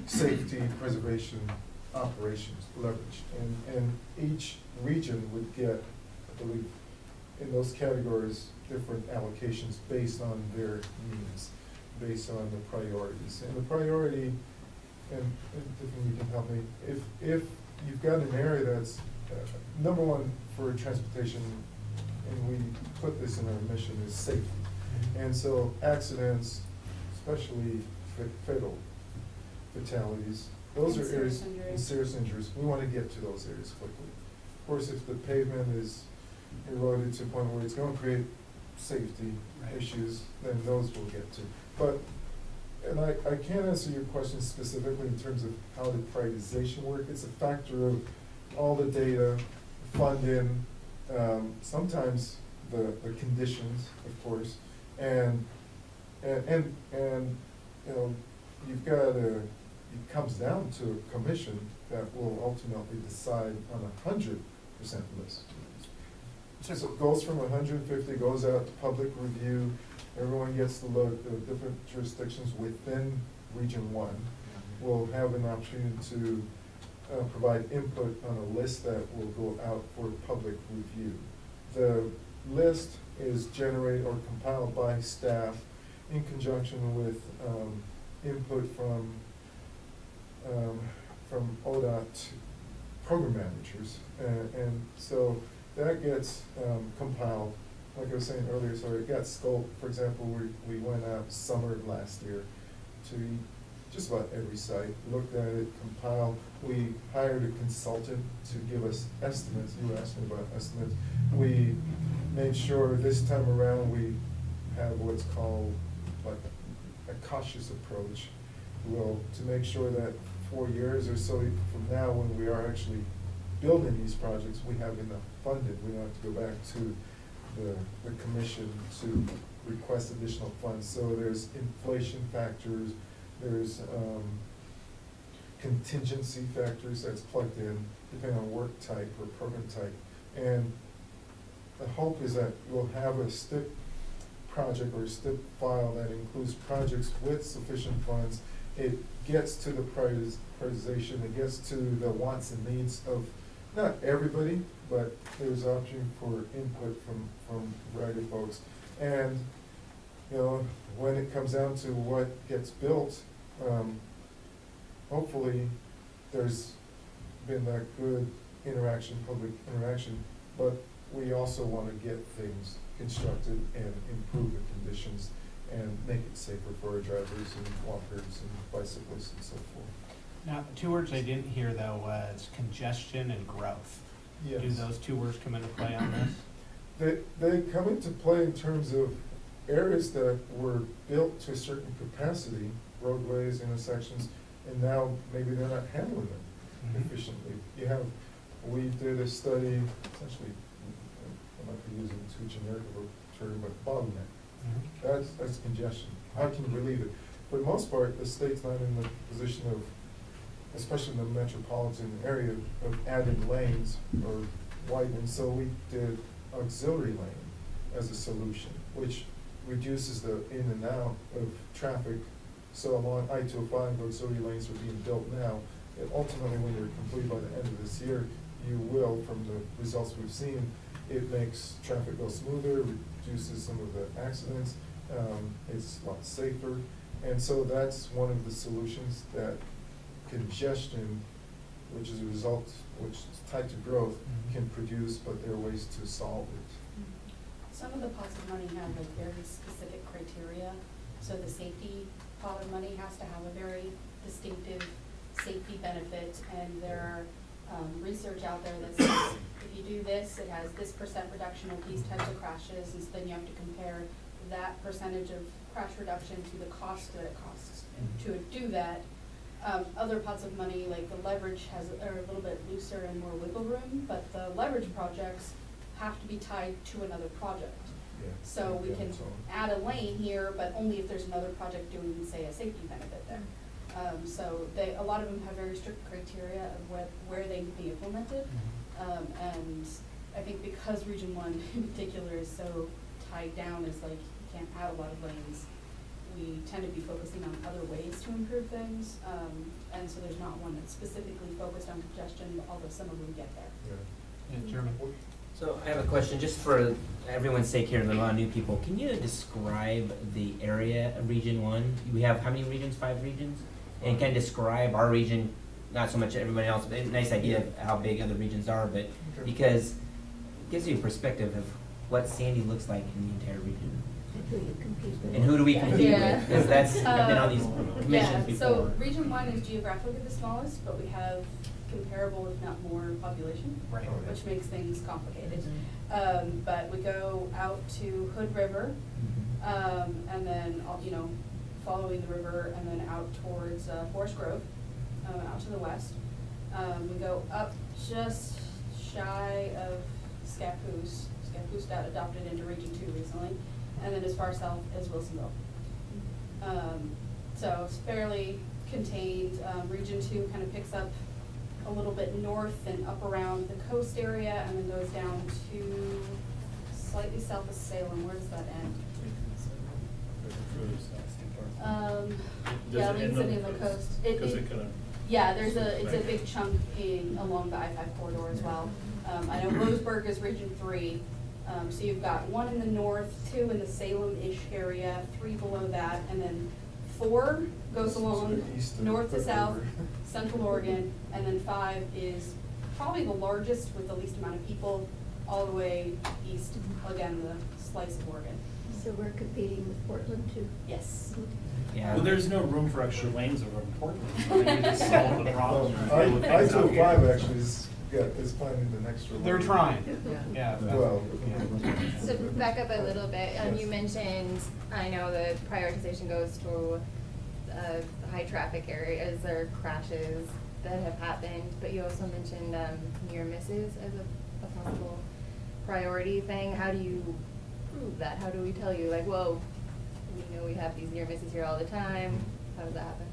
safety, preservation, operations, leverage. And each region would get, I believe, in those categories, different allocations based on their needs, based on the priorities. And the priority, and Tiffany, you can help me, if you've got an area that's, number one for transportation, and we put this in our mission, is safety. And so accidents, especially fatal fatalities, those are areas, and serious injuries, we want to get to those areas quickly. Of course, if the pavement is eroded to a point where it's going to create safety issues, then those we'll get to. But, and I can't answer your question specifically in terms of how the prioritization work. It's a factor of all the data, funding, sometimes the conditions, of course, and you know, you've got it comes down to a commission that will ultimately decide on 100% list. So it goes from 150, goes out to public review. Everyone gets to look at different jurisdictions within Region 1. We'll have an opportunity to provide input on a list that will go out for public review. The list is generated or compiled by staff in conjunction with input from ODOT program managers, and so that gets compiled. Like I was saying earlier, so it got scoped. For example, we went out summer of last year to just about every site, looked at it, compiled. We hired a consultant to give us estimates. You were asking about estimates. We made sure this time around we have what's called like a cautious approach, well, to make sure that 4 years or so from now, when we are actually building these projects, we have enough funded. We don't have to go back to the commission to request additional funds. So there's inflation factors, there's contingency factors that's plugged in depending on work type or program type. And the hope is that we'll have a STIP project or a STIP file that includes projects with sufficient funds it gets to the prioritization, it gets to the wants and needs of not everybody, but there's option for input from a variety of folks. And, you know, when it comes down to what gets built, hopefully there's been that good interaction, public interaction, but we also want to get things constructed and improve the conditions and make it safer for our drivers and walkers and bicyclists and so forth. Now, two words I didn't hear though was congestion and growth. Yes. Do those two words come into play on this? They come into play in terms of areas that were built to a certain capacity, roadways, intersections, and now maybe they're not handling them Mhm. efficiently. We did a study, essentially, I might be using too generic of a term, but bottleneck. Mhm. That's congestion. How can you relieve it? For the most part, the state's not in the position of, especially in the metropolitan area, of adding lanes or widening. So we did auxiliary lane as a solution, which reduces the in and out of traffic. So along I-205, auxiliary lanes are being built now. And ultimately, when they're complete by the end of this year, you will, from the results we've seen, it makes traffic go smoother, reduces some of the accidents, it's a lot safer. And so that's one of the solutions that congestion, which is a result, which is tied to growth, Mhm. can produce, but there are ways to solve it. Some of the pots of money have like very specific criteria, so the safety pot of money has to have a very distinctive safety benefit, and there are research out there that says if you do this, it has this % reduction of these types of crashes, and so then you have to compare that percentage of crash reduction to the cost that it costs to do that. Other pots of money, like the leverage are a little bit looser and more wiggle room, but the leverage projects have to be tied to another project. Yeah. So we Yeah, can so- add a lane here, but only if there's another project doing, say, a safety benefit there. So a lot of them have very strict criteria of where they can be implemented. And I think because Region 1 in particular is so tied down as like, you can't add a lot of lanes, we tend to be focusing on other ways to improve things. And so there's not one that's specifically focused on congestion, although some of them get there. Yeah. Yeah, Jeremy? So I have a question, just for everyone's sake here, there are a lot of new people. Can you describe the area of Region 1? We have how many regions? 5 regions? And can describe our region, not so much everybody else, but a nice idea of how big other regions are, but Okay. because it gives you a perspective of what Sandy looks like in the entire region. Who you compete with. And who do we compete Yeah. with? Because that's, I've been on these commissions before. So Region 1 is geographically the smallest, but we have comparable, if not more, population, Right. which makes things complicated. But we go out to Hood River, and then, following the river, and then out towards Forest Grove, out to the west. We go up just shy of Scappoose. Scappoose got adopted into Region 2 recently, and then as far south as Wilsonville. So it's fairly contained. Region 2 kind of picks up a little bit north and up around the coast area, and then goes down to slightly south of Salem. Where does that end? Yeah, Lincoln City on the coast. Because it kind of. Yeah, it's a big chunk along the I-5 corridor as well. I know Roseburg is Region 3, so you've got 1 in the north, 2 in the Salem-ish area, 3 below that, and then 4 goes along East of north to Hood south, River. Central Oregon, and then 5 is probably the largest with the least amount of people, all the way east, again, the slice of Oregon. So we're competing with Portland too? Yes. Yeah. Well, there's no room for extra lanes over in Portland, so they just solve the problem. I-205 actually is planning the next. They're trying, yeah. Well. So back up a little bit, you mentioned, I know the prioritization goes to high traffic areas or crashes that have happened, but you also mentioned near misses as a possible priority thing. How do you prove that? How do we tell you, like, whoa, we know we have these near misses here all the time? How does that happen?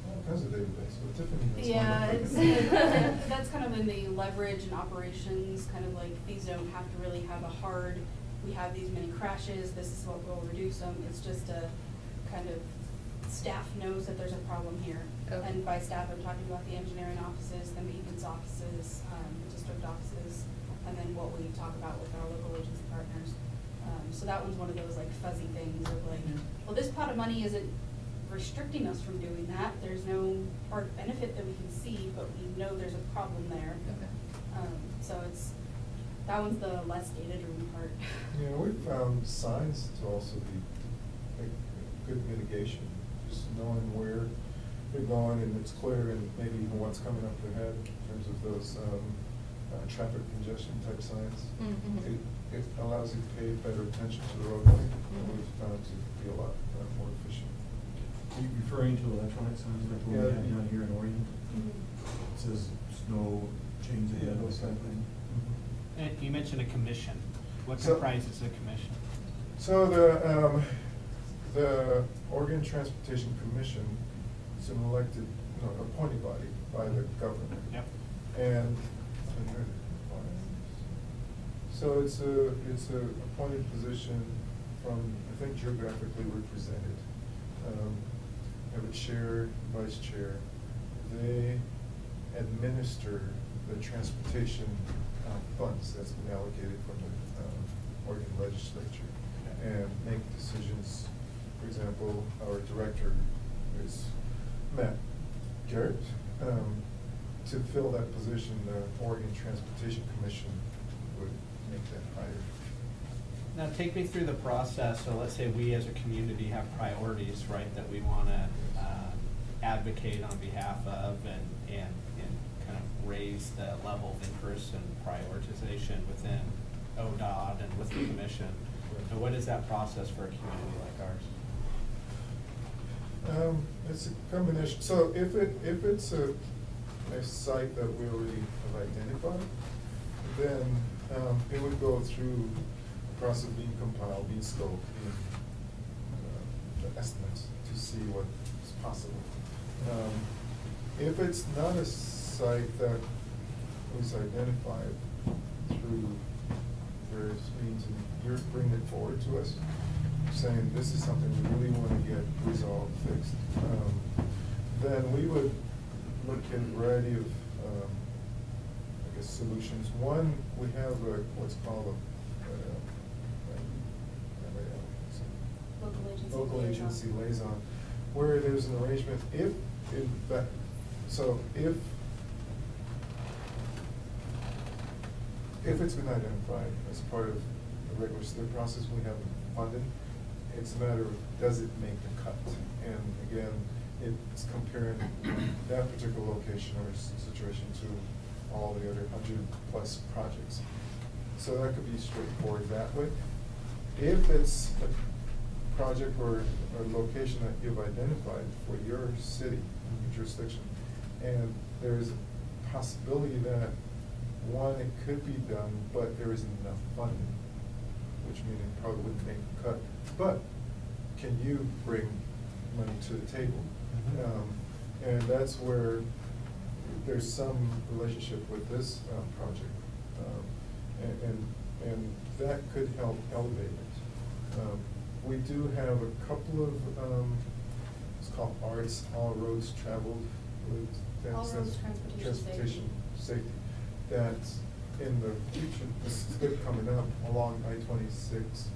All kinds of database, but Tiffany has one. Yeah, that it's, can- that's kind of in the leverage and operations, kind of like, these don't have to really have a hard, we have these many crashes, this is what will reduce them. It's just a kind of staff knows that there's a problem here. Okay. And by staff, I'm talking about the engineering offices, the maintenance offices, district offices, and then what we talk about with our local agency partners. So that one's one of those like fuzzy things of like, well, this pot of money isn't restricting us from doing that. There's no hard benefit that we can see, but we know there's a problem there. Okay. So that one's the less data-driven part. Yeah, we found signs to also be a good mitigation, just knowing where you're going and it's clear, and maybe even what's coming up ahead in terms of those traffic congestion type signs. Mhm. It allows you to pay better attention to the roadway, and we've found to be a lot more efficient. Are you referring to electronic signs like the one we Yeah. have down here in Orion? It says snow chains ahead or something? And you mentioned a commission. What So- comprises the commission? So the Oregon Transportation Commission is an elected, appointed body by the governor. Yep. And, so it's a appointed position from, I think, geographically represented. Have a chair, vice chair. They administer the transportation funds that's been allocated from the Oregon legislature and make decisions. For example, our director is Matt Garrett. To fill that position, the Oregon Transportation Commission would make that hire. Now, take me through the process. So let's say we as a community have priorities, right, that we want to advocate on behalf of and kind of raise the level of interest and prioritization within ODOT and with the commission. So what is that process for a community like ours? It's a combination. So if it's a site that we already have identified, then it would go through the process of being compiled, being scoped, being the estimates to see what is possible. If it's not a site that was identified through various means, and you're bringing it forward to us, saying this is something we really want to get resolved, fixed, then we would look at a variety of, I guess, solutions. One, we have what's called local agency liaison, where there's an arrangement if, in fact, so if it's been identified as part of the regular STIP process we have funded, it's a matter of does it make the cut? And again, it's comparing that particular location or situation to all the other 100+ projects. So that could be straightforward that way. If it's a project or a location that you've identified for your city, your jurisdiction, and there's a possibility that, one, it could be done, but there isn't enough funding, which means it probably wouldn't make the cut. But can you bring money to the table? And that's where there's some relationship with this project, and that could help elevate it. We do have a couple of it's called ARTS, All Roads Traveled. All Roads Transportation Safety. That's in the future. This is good coming up along I-26,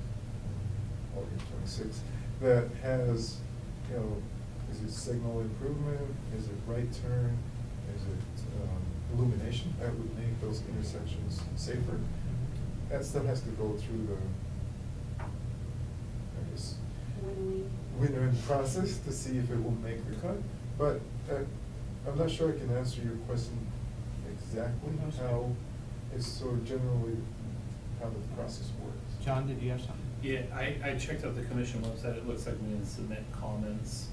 Oregon 26. That has, is it signal improvement? Is it right turn? Is it illumination that would make those intersections safer? That stuff has to go through the, I guess, winnowing process to see if it will make the cut. But I'm not sure I can answer your question exactly how it's sort of generally how the process works. John, did you have something? Yeah, I checked out the commission website. It looks like we can submit comments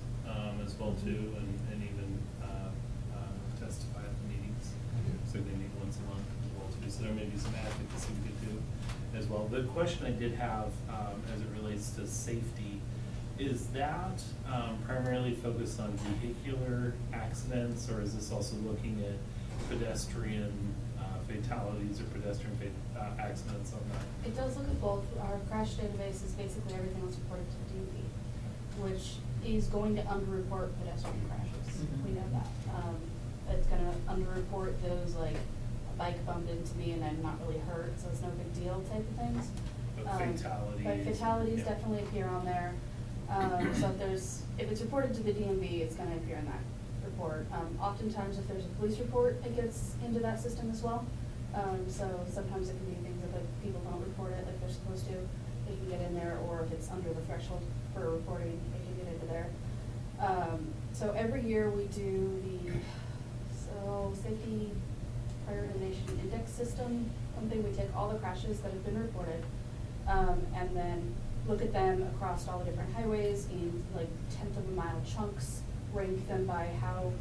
as well too, and even testify at the meetings. So they meet once a month as well too. So there may be some advocacy we could do as well. The question I did have as it relates to safety, is that primarily focused on vehicular accidents, or is this also looking at pedestrian fatalities or pedestrian accidents on that? It does look at both. Our crash database is basically everything that's reported to DOT, which is going to underreport pedestrian crashes. We know that. It's gonna underreport those like a bike bumped into me and I'm not really hurt, so it's no big deal type of things. But fatalities. But fatalities yeah. definitely appear on there. So if it's reported to the DMV, it's gonna appear in that report. Oftentimes if there's a police report, it gets into that system as well. So sometimes it can be things that like people don't report it like they're supposed to, they can get in there, or if it's under the threshold for reporting, they can get into there. So every year we do the safety prioritization index system, something we take all the crashes that have been reported, and then look at them across all the different highways in like 1/10 of a mile chunks, rank them by how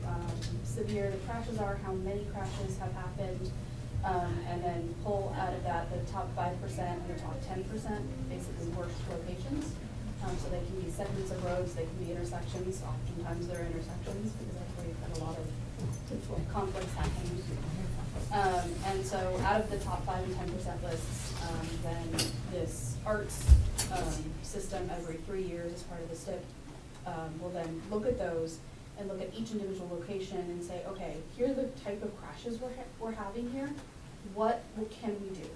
severe the crashes are, how many crashes have happened, and then pull out of that the top 5% and the top 10%, basically worst locations. So they can be segments of roads, they can be intersections. Oftentimes they're intersections because that's where you've got a lot of conflicts happening. And so out of the top 5 and 10% lists, then this ARTS system every 3 years as part of the STIP will then look at those and look at each individual location and say, okay, here are the type of crashes we're having here. What can we do?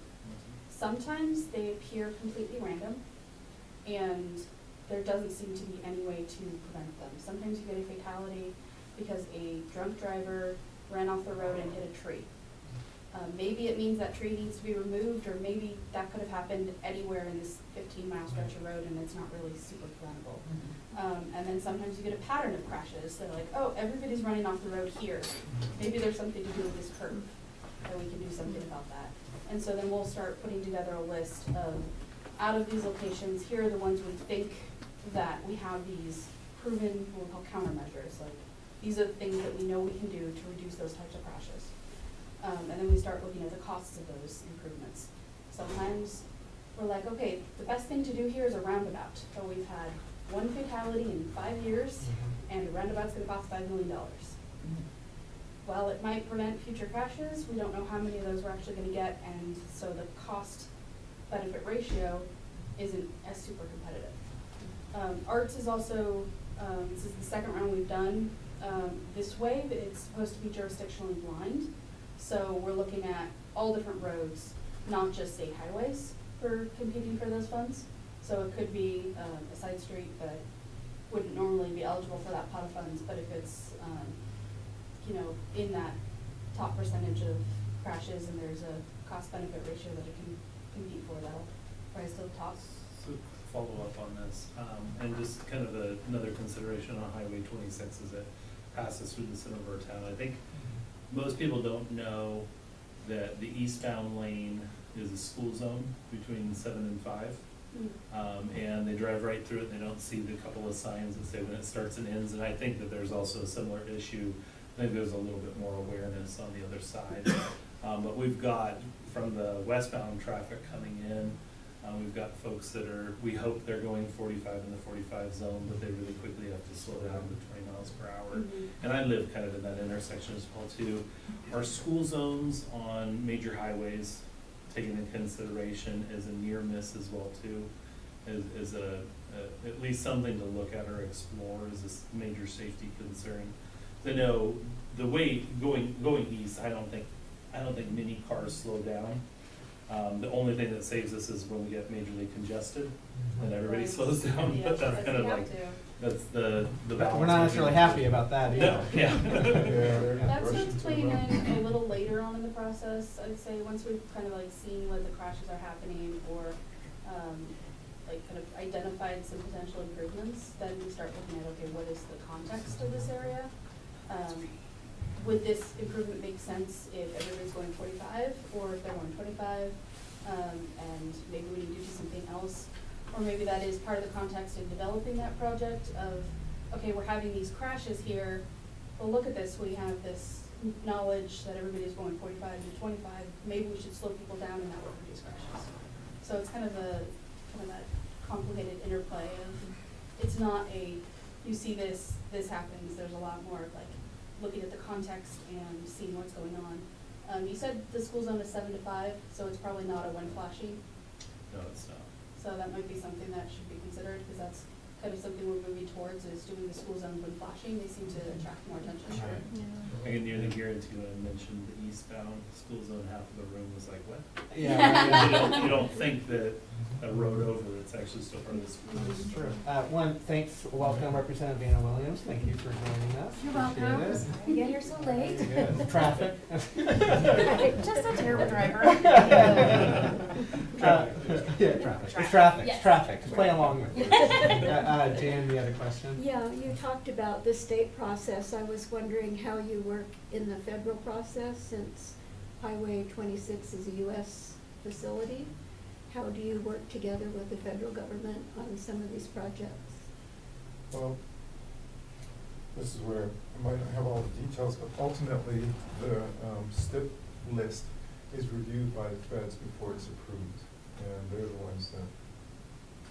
Sometimes they appear completely random and there doesn't seem to be any way to prevent them. Sometimes you get a fatality because a drunk driver ran off the road and hit a tree. Maybe it means that tree needs to be removed, or maybe that could have happened anywhere in this 15-mile stretch of road and it's not really super preventable. And then sometimes you get a pattern of crashes. They're like, oh, everybody's running off the road here. Maybe there's something to do with this curve, and we can do something about that. And so then we'll start putting together a list of, out of these locations, here are the ones we think that we have these proven, what we call countermeasures. Like, these are the things that we know we can do to reduce those types of crashes. And then we start looking at the costs of those improvements. Sometimes we're like, okay, the best thing to do here is a roundabout. So we've had 1 fatality in 5 years, and a roundabout's gonna cost $5 million. Well, it might prevent future crashes. We don't know how many of those we're actually gonna get, and so the cost-benefit ratio isn't as super competitive. ARTS is also, this is the second round we've done this way, but it's supposed to be jurisdictionally blind. So we're looking at all different roads, not just state highways, for competing for those funds. So it could be a side street that wouldn't normally be eligible for that pot of funds, but if it's you know, in that top percentage of crashes and there's a cost-benefit ratio that it can compete for, that'll rise to the top. So follow up on this, and just kind of another consideration on Highway 26 as it passes through the center of our town. I think most people don't know that the eastbound lane is a school zone between 7 and 5. And they drive right through it and they don't see the couple of signs that say when it starts and ends. And I think that there's also a similar issue. I think there's a little bit more awareness on the other side. But we've got, from the westbound traffic coming in, we've got folks that are, we hope they're going 45 in the 45 zone, but they really quickly have to slow down to 20 miles per hour. And I live kind of in that intersection as well too. Our school zones on major highways, taken into consideration as a near miss as well too, is at least something to look at or explore as a major safety concern. I know the way going east, I don't think many cars slow down. The only thing that saves us is when we get majorly congested and everybody slows down. Yeah, But that's kind of like that's the balance. We're not necessarily happy about that either. No, yeah. That's what's playing in a little later on in the process. I'd say once we've kind of like seen where the crashes are happening, or like kind of identified some potential improvements, then we start looking at, okay, what is the context of this area? Would this improvement make sense if everybody's going 45, or if they're going 25, and maybe we need to do something else? Or maybe that is part of the context in developing that project of, okay, we're having these crashes here, well, look at this, we have this knowledge that everybody's going 45 to 25, maybe we should slow people down and that will reduce crashes. So it's kind of that complicated interplay of, it's not a, you see this happens, there's a lot more of like looking at the context and seeing what's going on. You said the school zone is 7 to 5, so it's probably not a one flashing. No, it's not. So that might be something that should be considered, because that's kind of something we're moving towards, is doing the school zones when flashing, they seem to attract more attention. Right. Yeah. I can nearly guarantee when I mentioned the eastbound school zone, half of the room was like, what? Yeah. You don't think that a road over that's actually still part of the school. That's true. Thanks, welcome Representative Anna Williams, thank you for joining us. You're Appreciate welcome. it. You get here so late. Very good. Traffic. Just a terrible driver. Yeah, traffic. It's traffic, it's Yes. traffic, just play along with it. Jan, you had a question? Yeah, you talked about the state process. I was wondering how you work in the federal process, since Highway 26 is a US facility. How do you work together with the federal government on some of these projects? Well, this is where I might not have all the details, but ultimately, the STIP list is reviewed by the feds before it's approved. And they're the ones that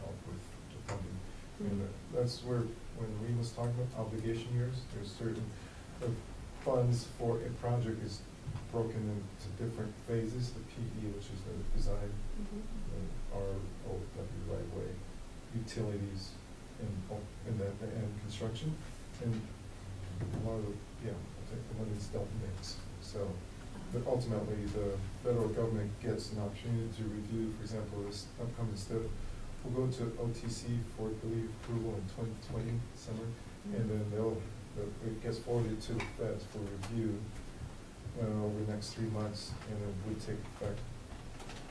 help with the funding. And that's where, when Reem was talking about obligation years, there's certain funds for a project is broken into different phases. The PE, which is the design, the ROW right way, utilities, and construction. And a lot of I think the money's don't mix. So, but ultimately, the federal government gets an opportunity to review, for example, this upcoming STIP will go to OTC for, I believe, approval in 2020 summer, and then it gets forwarded to the feds for review over the next 3 months, and it would take effect,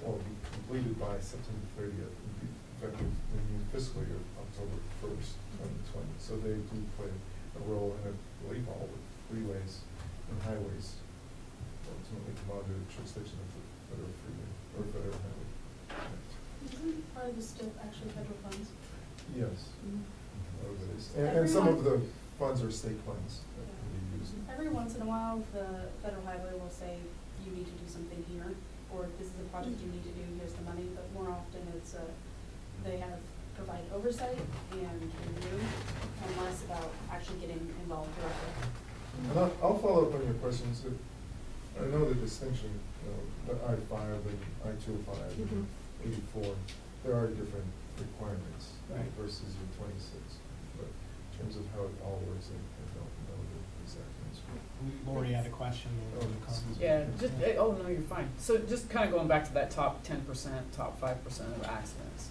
or be completed by September 30th, and be effective in the new fiscal year, October 1st, 2020. So they do play a role, and I believe all the freeways and highways ultimately come under the jurisdiction of the federal freeway, or federal highway. Isn't part of the STIP actually federal funds? Yes. Mm-hmm. Of it is. And some of the funds are state funds that can be used. Every once in a while, the federal highway will say, you need to do something here, or this is a project you need to do, here's the money, but more often it's they have provide oversight and review, and less about actually getting involved directly. And I'll follow up on your questions. I know the distinction, the I-5 and I-205 and 84, there are different requirements versus your 26. But in terms of how it all works, I don't know the exact answer. Lori had a question. Oh, excuse me. Yeah, just, oh, no, you're fine. So just kind of going back to that top 10%, top 5% of accidents,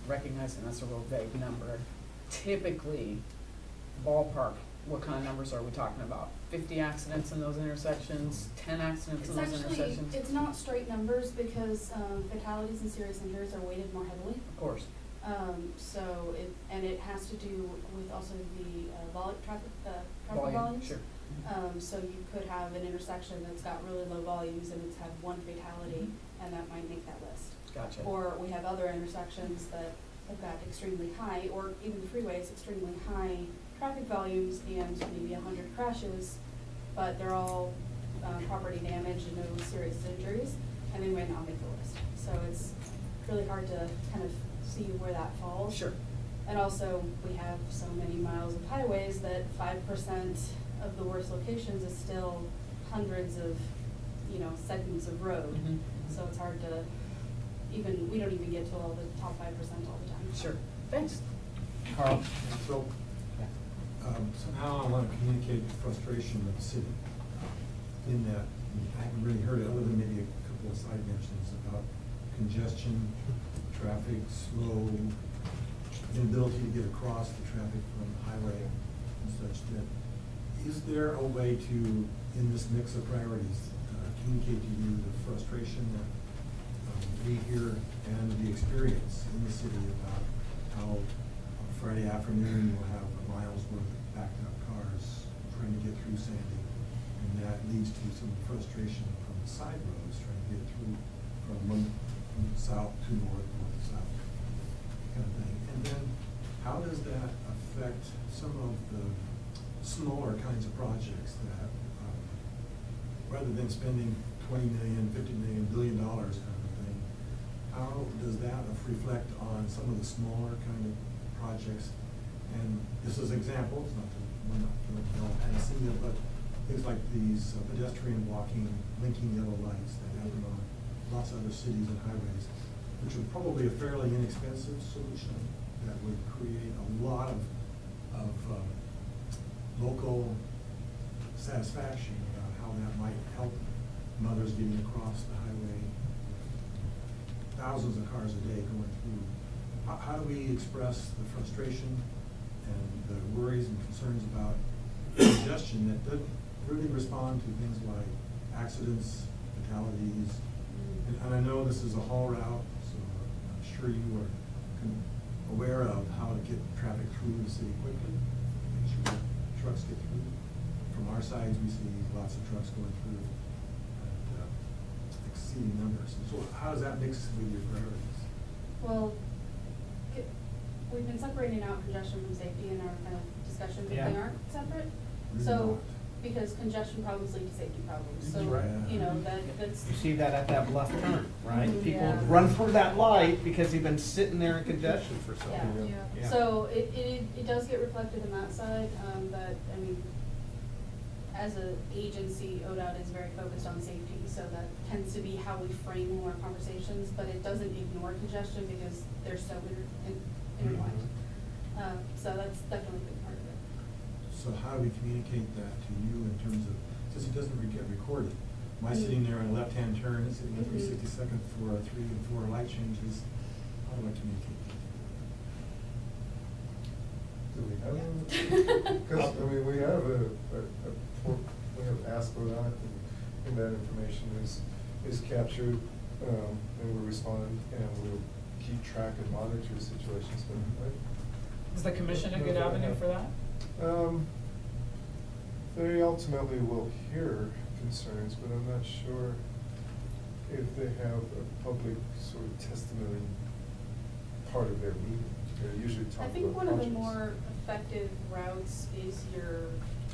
recognizing that's a real vague number. Typically, ballpark, what kind of numbers are we talking about? 50 accidents in those intersections, 10 accidents in those intersections? It's not straight numbers, because fatalities and serious injuries are weighted more heavily. Of course. So it has to do with also the traffic Volume, volumes. sure. So you could have an intersection that's got really low volumes and it's had one fatality, and that might make that list. Gotcha. Or we have other intersections that have got extremely high, or even freeways, extremely high traffic volumes and maybe 100 crashes, but they're all property damage and no serious injuries, and they might not make the list. So it's really hard to kind of see where that falls. Sure. And also, we have so many miles of highways that 5% of the worst locations is still hundreds of, segments of road. Mm-hmm. So it's hard to we don't even get to all the top 5% all the time. Sure. Thanks. Carl? So, somehow I want to communicate the frustration of the city in that I haven't really heard it other than maybe a couple of side mentions about congestion, traffic, slow, inability to get across the traffic from the highway and such. That is there a way to, in this mix of priorities, communicate to you the frustration that we hear and the experience in the city about how on Friday afternoon you'll have miles worth of backed up cars trying to get through Sandy, and that leads to some frustration from the side roads trying to get through from south to north, north to south, kind of thing. And then how does that affect some of the smaller kinds of projects that rather than spending $20 million, $50 million, $1 billion kind of thing, how does that reflect on some of the smaller kind of projects? And this is examples, not that we're not panacea, but things like these pedestrian walking, blinking yellow lights that happen on lots of other cities and highways, which are probably a fairly inexpensive solution, that would create a lot of local satisfaction about how that might help mothers getting across the highway. Thousands of cars a day going through. How do we express the frustration and the worries and concerns about congestion that doesn't really respond to things like accidents, fatalities? And I know this is a haul route, so I'm sure you are aware of how to get traffic through the city quickly, make sure that trucks get through. From our sides, we see lots of trucks going through at exceeding numbers. So how does that mix with your priorities? Well, we've been separating out congestion from safety in our kind of discussion, but Yeah. they aren't separate. Really So, not. because congestion problems lead to safety problems, so, Right. you know, that's. You see that at that left turn, right? Mhm. People Yeah. run through that light because they've been sitting there in congestion for so Yeah. long. Yeah. So it does get reflected in that side, but, I mean, as an agency, ODOT is very focused on safety, so that tends to be how we frame more conversations, but it doesn't ignore congestion because they're so intertwined. So that's definitely a big part of it. So how do we communicate that to you in terms of, since it doesn't get recorded? Am I sitting there on a left-hand turn, sitting at 362nd for 3 and 4 light changes? How do I communicate that? Do we have, because, I mean, we have we have asked ODOT, and that information is captured, and we respond, and we'll keep track and monitor situations, but, right? Is the commission a good avenue for that? They ultimately will hear concerns, but I'm not sure if they have a public sort of testimony part of their meeting. They usually talk about I think one of the projects. more effective routes is your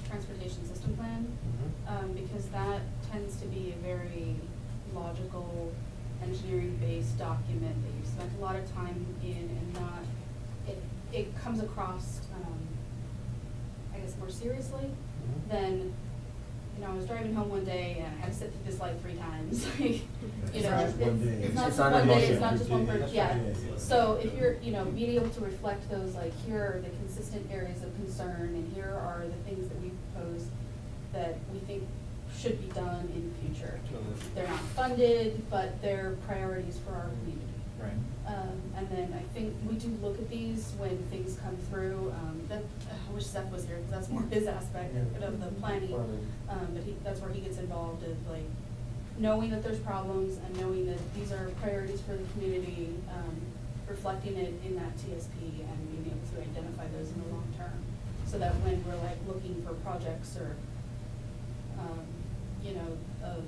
transportation system plan, because that tends to be a very logical, engineering-based document that you've spent a lot of time in and not, it comes across, I guess, more seriously than, you know, I was driving home one day and I had to sit through this light 3 times, like, you know, It's not just one day. it's not It's just on one day, emotion. it's not just one That's person, yeah. right. So if you're, you know, being able to reflect those, like, here are the consistent areas of concern and here are the things that we propose that we think should be done in the future. They're not funded, but they're priorities for our community. Right. And then I think we do look at these when things come through, I wish Seth was here, because that's more his aspect of the planning. But that's where he gets involved of like, knowing that there's problems and knowing that these are priorities for the community, reflecting it in that TSP and being able to identify those in the long term. So that when we're like looking for projects or, you know, of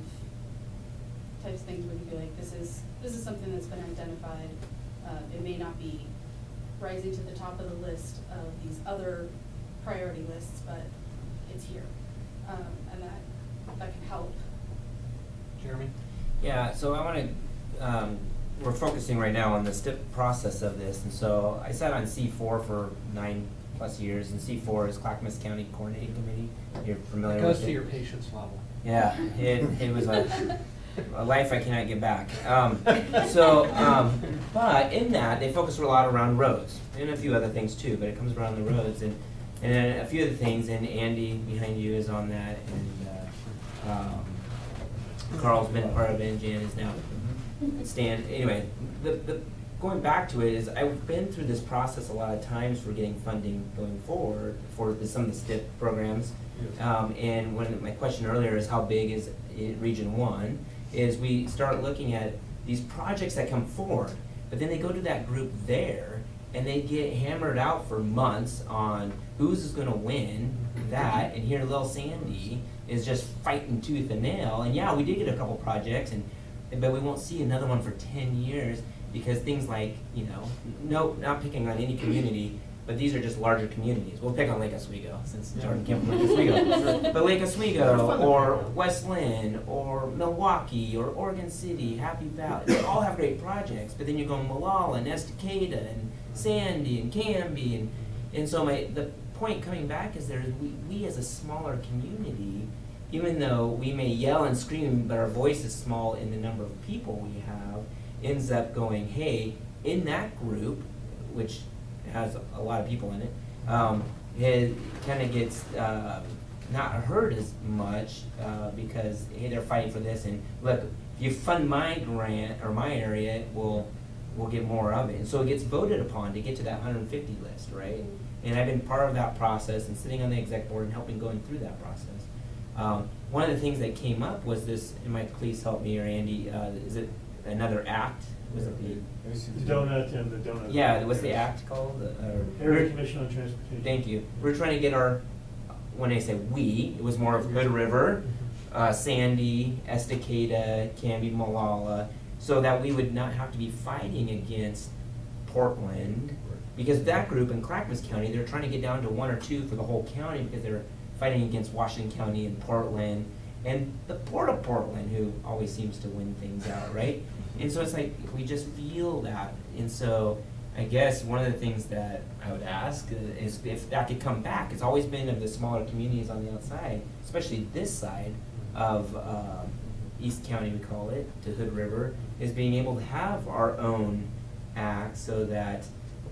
types of things where you be like, this is something that's been identified. It may not be rising to the top of the list of these other priority lists, but it's here. And that can help. Jeremy? Yeah, so I want to, we're focusing right now on the STIP process of this, and so I sat on C4 for 9+ years, and C4 is Clackamas County Coordinating Committee. You're familiar It with it? goes to your patience level. Yeah, it was a life I cannot get back. But in that, they focus a lot around roads, and a few other things too, but it comes around the roads, and a few of the things, and Andy behind you is on that, and Carl's been part of it, and Jan is now. Stan, anyway, going back to it is, I've been through this process a lot of times for getting funding going forward for some of the STIP programs. And when my question earlier is how big is Region 1, is we start looking at these projects that come forward, but then they go to that group there and they get hammered out for months on who's is gonna win that, and here little Sandy is just fighting tooth and nail, and yeah, we did get a couple projects, but we won't see another one for 10 years because things like, you know, no, not picking on any community, but these are just larger communities. We'll pick on Lake Oswego, since Jordan came from Lake Oswego. But Lake Oswego, or West Lynn, or Milwaukee, or Oregon City, Happy Valley, they all have great projects, but then you go Malala, and Estacada, and Sandy, and Canby, and so the point coming back is we as a smaller community, even though we may yell and scream, but our voice is small in the number of people we have, ends up going, hey, in that group, which has a lot of people in it, it kind of gets not heard as much because, hey, they're fighting for this, and look, if you fund my grant or my area, we'll get more of it. And so it gets voted upon to get to that 150 list, right? And I've been part of that process and sitting on the exec board and helping going through that process. One of the things that came up was this, and Mike, please help me, or Andy, is it another act? Was it The donut and the donut. Yeah, what's the act called? Area Commission on Transportation. Thank you. We're trying to get our, when I say we, it was more of Hood River, Sandy, Estacada, Canby, Malala, so that we would not have to be fighting against Portland, because that group in Clackamas County, they're trying to get down to 1 or 2 for the whole county because they're fighting against Washington County and Portland, and the Port of Portland, who always seems to win things out, right? And so it's like, we just feel that. And so I guess one of the things that I would ask is if that could come back. It's always been of the smaller communities on the outside, especially this side of East County, we call it, to Hood River, is being able to have our own act so that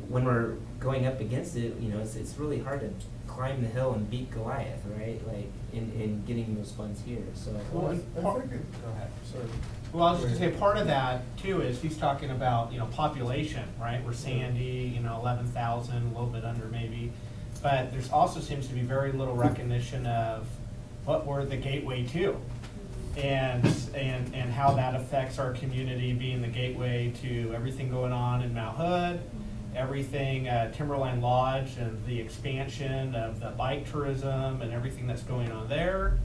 when we're going up against it, you know, it's really hard to climb the hill and beat Goliath, right? Like in getting those funds here. So Well, I and think part- it, Go ahead. sorry. Well, I was just gonna say, part of that too is he's talking about, you know, population, right? We're Sandy, you know, 11,000, a little bit under maybe. But there's also seems to be very little recognition of what we're the gateway to. And how that affects our community being the gateway to everything going on in Mount Hood, everything, Timberline Lodge and the expansion of the bike tourism and everything that's going on there.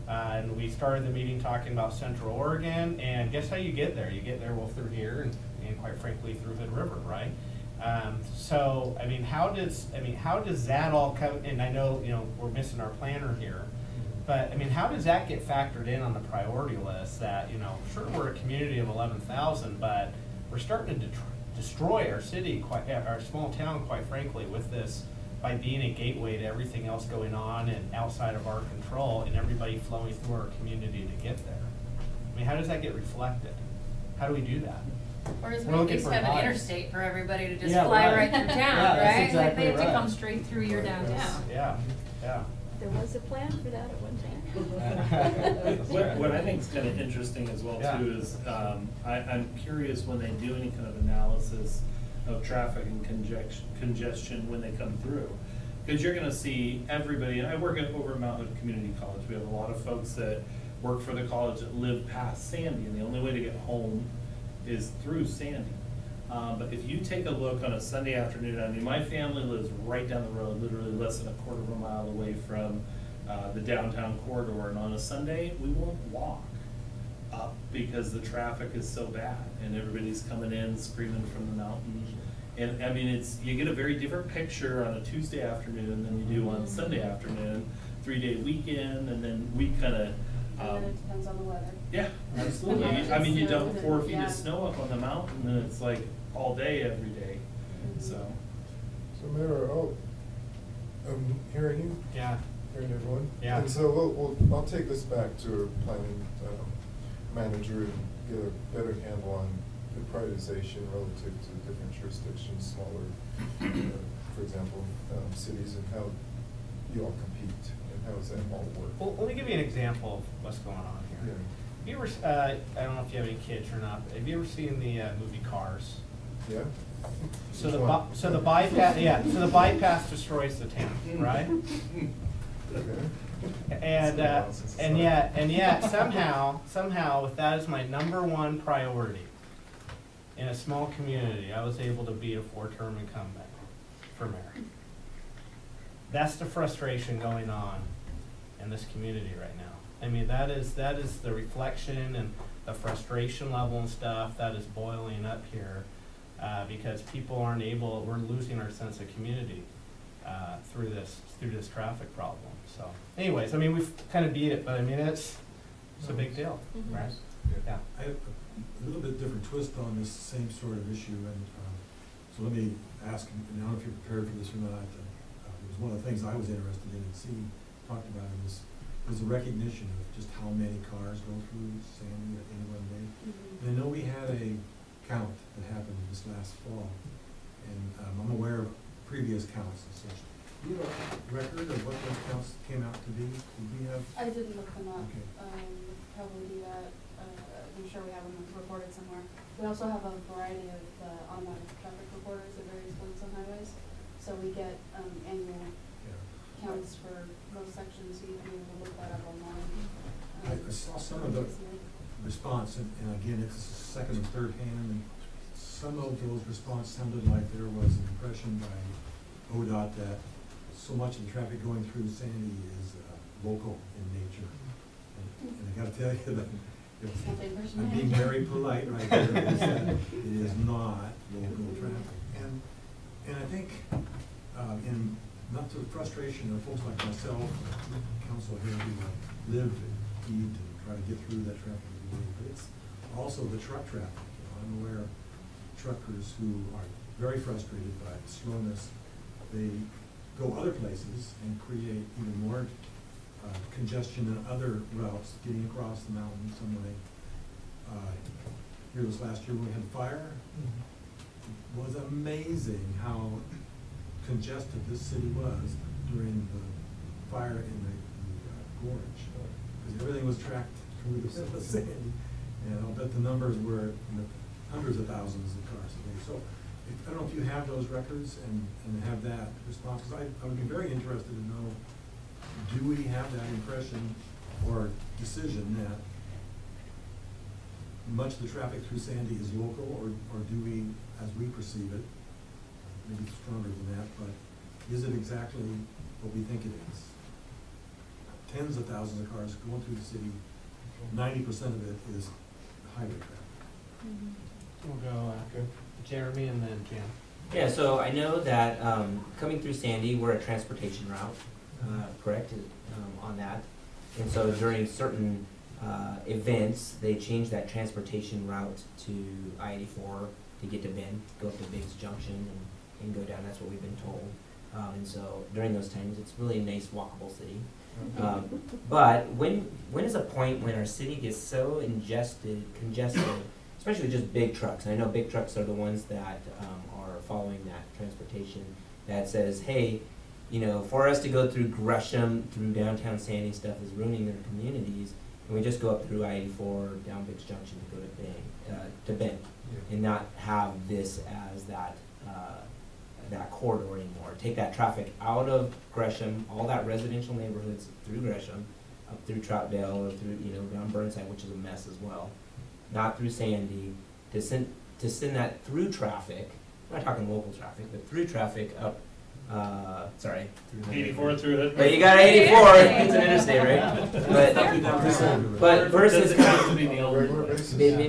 And we started the meeting talking about Central Oregon, and guess how you get there? You get there, well, through here and quite frankly through Hood River, right? So, I mean, how does that all come, and I know, you know, we're missing our planner here, but I mean, how does that get factored in on the priority list that, you know, sure, we're a community of 11,000, but we're starting to destroy our city, our small town, quite frankly, with this, by being a gateway to everything else going on and outside of our control and everybody flowing through our community to get there. I mean, how does that get reflected? How do we do that? Or as We're we at looking least for have an advice. interstate for everybody to just Yeah, fly right. right through town, Yeah, that's right? Like exactly they have to right. come straight through your downtown. Yeah, yeah. There was a plan for that at one time. What I think is kind of interesting as well Yeah. too is, I'm curious when they do any kind of analysis of traffic and congestion when they come through. Because you're gonna see everybody, and I work over at Mount Hood Community College, we have a lot of folks that work for the college that live past Sandy, and the only way to get home is through Sandy. But if you take a look on a Sunday afternoon, I mean, my family lives right down the road, literally less than a quarter of a mile away from the downtown corridor, and on a Sunday, we won't walk up because the traffic is so bad, and everybody's coming in screaming from the mountain. And I mean, you get a very different picture on a Tuesday afternoon than you do on Sunday afternoon, 3-day weekend, and then we kind of. And then it depends on the weather. Yeah, absolutely. Yeah, I mean, you it's dump snowed 4 and- feet yeah. of snow up on the mountain, and it's like all day, every day, so. So Mayor, I'm hearing you, Yeah. hearing everyone. Yeah. And so I'll take this back to our planning manager and get a better handle on the prioritization relative to different jurisdictions, smaller, for example, cities, and how you all compete and how does that all work? Well, let me give you an example of what's going on here. Yeah. Have you ever, I don't know if you have any kids or not, but have you ever seen the movie Cars? Yeah? So Which the one? so the bypass, yeah, so the bypass destroys the town, right? Okay. And yet somehow with that as my #1 priority in a small community, I was able to beat a 4-term incumbent for mayor. That's the frustration going on in this community right now. I mean, that is the reflection and the frustration level and stuff that is boiling up here, because people aren't able, we're losing our sense of community through this traffic problem. So anyways, I mean, we've kind of beat it, but I mean, it's a big deal, Mhm. right? Yeah. I have a little bit different twist on this same sort of issue, and so let me ask, and I don't know if you're prepared for this or not. It was one of the things I was interested in and seeing, talked about in this, was the recognition of just how many cars go through Sandy at any one day. And I know we had a count that happened this last fall, and I'm aware of previous counts and such. Do you have a record of what those counts came out to be? Did we have? I didn't look them up. Okay. Probably do that. I'm sure we have them recorded somewhere. We also have a variety of automatic traffic recorders at various points on highways. So we get annual counts for most sections, so you can even look that up online. I saw some of the response, and again, it's second and third hand, and some of those response sounded like there was an impression by ODOT that so much of the traffic going through Sandy is local in nature. And I gotta tell you that, I'm being very polite right here, is that it is not local traffic. And I think, in, not to the frustration of folks like myself, council here, who live, eat, and try to get through that traffic every day, but it's also the truck traffic. I'm aware of truckers who are very frustrated by the slowness. They go other places and create even more congestion in other routes, getting across the mountain some way. Here this last year when we had fire, it was amazing how congested this city was during the fire in the gorge. Because everything was tracked through the Sandy, and I'll bet the numbers were in the hundreds of thousands of cars a day. So I don't know if you have those records and have that response, because I would be very interested to know, do we have that impression or decision that much of the traffic through Sandy is local, or do we, as we perceive it, maybe stronger than that, but is it exactly what we think it is? Tens of thousands of cars going through the city, 90% of it is highway traffic. We'll go Jeremy and then Jan. Yeah, so I know that coming through Sandy, we're a transportation route, correct, on that. And so during certain events, they change that transportation route to I-84 to get to Bend, go up to Biggs Junction and go down. That's what we've been told. And so during those times, it's really a nice walkable city. But when is a point when our city gets so congested, especially just big trucks? And I know big trucks are the ones that are following that transportation that says, hey, you know, for us to go through Gresham, through downtown Sandy, stuff is ruining their communities, and we just go up through I-84 down Biggs Junction to go to Bend, and not have this as that corridor anymore. Take that traffic out of Gresham, all that residential neighborhoods through Gresham, up through Troutdale, or through, you know, down Burnside, which is a mess as well. Not through Sandy, to send that through traffic. I'm not talking local traffic, but through traffic up. Sorry. 84 through it. But you got 84. It's an interstate, right? But versus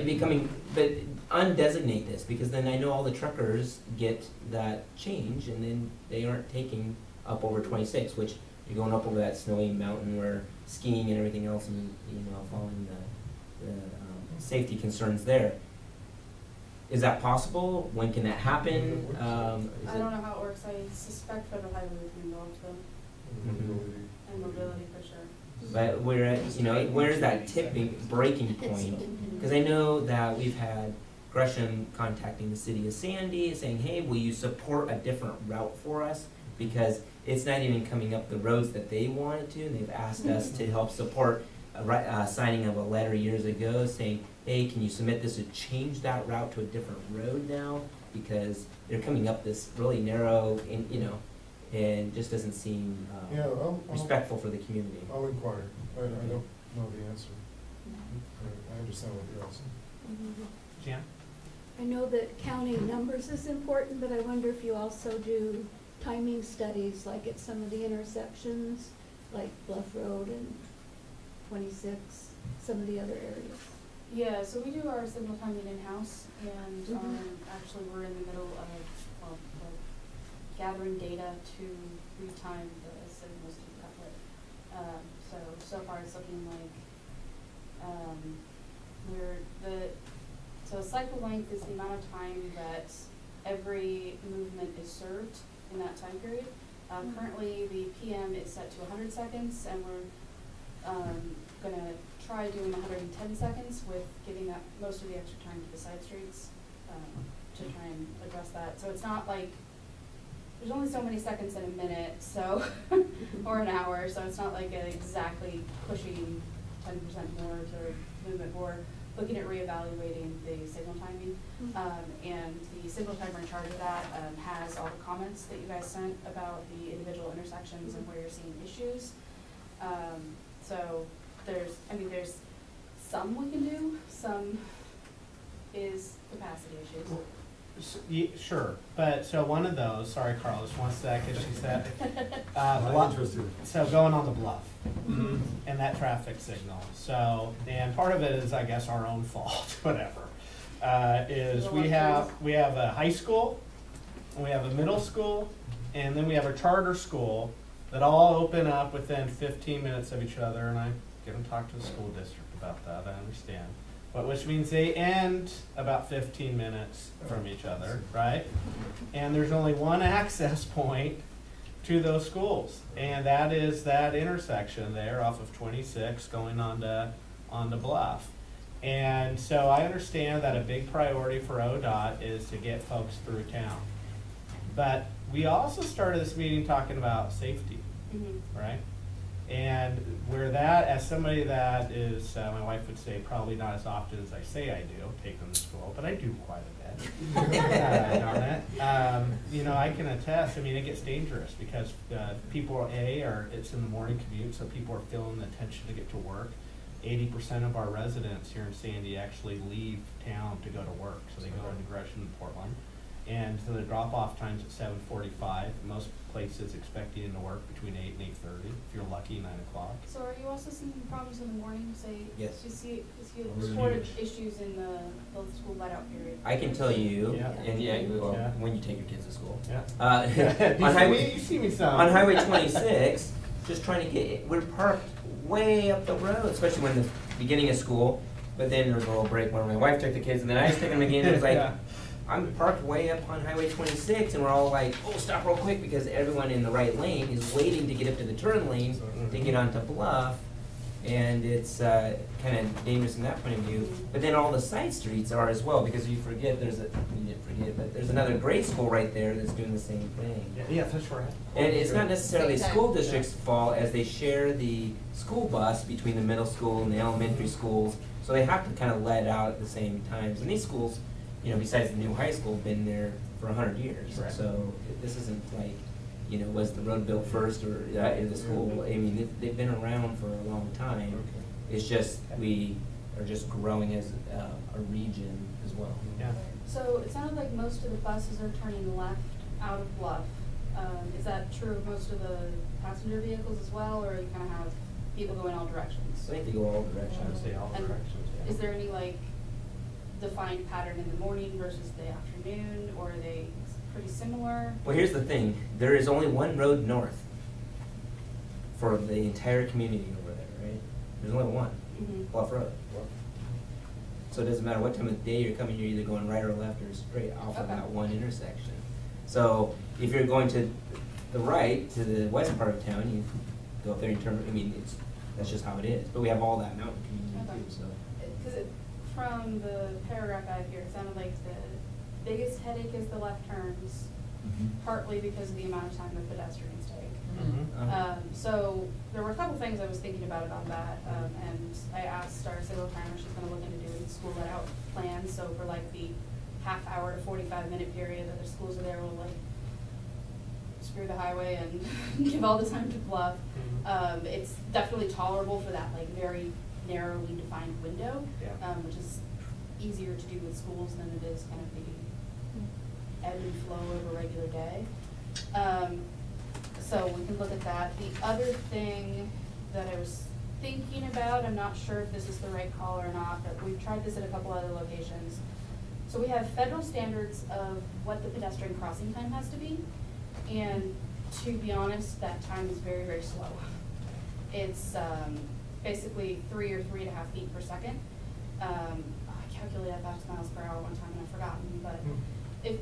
becoming, but undesignate this, because then I know all the truckers get that change, and then they aren't taking up over 26, which you're going up over that snowy mountain where skiing and everything else, and you know, following the safety concerns there. Is that possible? When can that happen? I don't know how it works. I suspect federal highway would be involved though. And mobility for sure. But we're at, you know, where's that breaking point? Because I know that we've had Gresham contacting the city of Sandy saying, hey, will you support a different route for us? Because it's not even coming up the roads that they wanted to, and they've asked us to help support signing of a letter years ago saying, hey, can you submit this to change that route to a different road now? Because they're coming up this really narrow, you know, and just doesn't seem respectful for the community. I'll inquire. I don't know the answer. I understand what you're asking. Jan? I know that counting numbers is important, but I wonder if you also do timing studies, like at some of the intersections, like Bluff Road and 26, some of the other areas. Yeah, so we do our signal timing in-house, and actually we're in the middle of gathering data to retime the signals to the couplet. So far it's looking like so cycle length is the amount of time that every movement is served in that time period. Currently the PM is set to 100 seconds, and we're gonna try doing 110 seconds with giving that most of the extra time to the side streets to try and address that. So it's not like there's only so many seconds in a minute, so, or an hour, so it's not like exactly pushing 10% more to movement forward. Looking at reevaluating the signal timing, and the signal timer in charge of that has all the comments that you guys sent about the individual intersections and where you're seeing issues. So there's some we can do, some is capacity issues. Sure, but so one of those, sorry Carl, just 1 second, she said. I'm interested. So going on the bluff, and that traffic signal, so, and part of it is, I guess, our own fault, whatever. Is we have a high school, and we have a middle school, and then we have a charter school that all open up within 15 minutes of each other, and I get them talk to the school district about that, I understand. But which means they end about 15 minutes from each other, right? And there's only one access point to those schools, and that is that intersection there off of 26 going on to Bluff. And so I understand that a big priority for ODOT is to get folks through town. But we also started this meeting talking about safety, right? And where that, as somebody that is, my wife would say, probably not as often as I say I do, take them to school, but I do quite a bit. Darn it. You know, I can attest, I mean, it gets dangerous because people it's in the morning commute, so people are feeling the tension to get to work. 80% of our residents here in Sandy actually leave town to go to work, so they go into Gresham and Portland. And so the drop-off time's at 7:45. Most places expect you to work between 8 and 8:30. If you're lucky, 9 o'clock. So are you also seeing problems in the morning, say? Yes. You see reported issues in the school let-out period? I can tell you, Yeah. when you take your kids to school. Yeah. You see me some. On Highway 26, just trying to we're parked way up the road, especially when the beginning of school. But then there's a little break where my wife took the kids, and then I just took them again. It was like, I'm parked way up on Highway 26, and we're all like, oh, stop real quick, because everyone in the right lane is waiting to get up to the turn lane to get onto Bluff. And it's kind of dangerous from that point of view. But then all the side streets are as well, because you didn't forget, but there's another grade school right there that's doing the same thing. Yeah, that's right. And it's not necessarily Same time. school district's fault, as they share the school bus between the middle school and the elementary schools, so they have to kind of let out at the same times. And these schools, you know, besides the new high school, been there for 100 years. Right. So this isn't like, you know, was the road built first or the school? I mean, they've been around for a long time. Okay. It's just we are just growing as a region as well. Yeah. So it sounded like most of the buses are turning left out of Bluff. Is that true of most of the passenger vehicles as well, or you kind of have people going all directions? So I think they go all I would directions. say all And directions, yeah. Is there any like defined pattern in the morning versus the afternoon, or are they pretty similar? Well, here's the thing. There is only one road north for the entire community over there, right? There's only one, Bluff Road. So it doesn't matter what time of day you're coming, you're either going right or left or straight off of that one intersection. So if you're going to the right, to the west part of town, you go up there and turn, I mean, that's just how it is. But we have all that mountain community too, so. Because from the paragraph I have here, it sounded like the biggest headache is the left turns, partly because of the amount of time the pedestrians take. So there were a couple things I was thinking about on that, and I asked our signal timer, she's gonna look into doing school let-out plans, so for like the half-hour to 45-minute period that the schools are there, we'll like screw the highway and give all the time to Bluff. It's definitely tolerable for that like very narrowly defined window, which is easier to do with schools than it is kind of the ebb and flow of a regular day. So we can look at that. The other thing that I was thinking about, I'm not sure if this is the right call or not, but we've tried this at a couple other locations. So we have federal standards of what the pedestrian crossing time has to be, and to be honest, that time is very, very slow. It's basically 3 or 3.5 feet per second. I calculated that to miles per hour one time and I've forgotten, but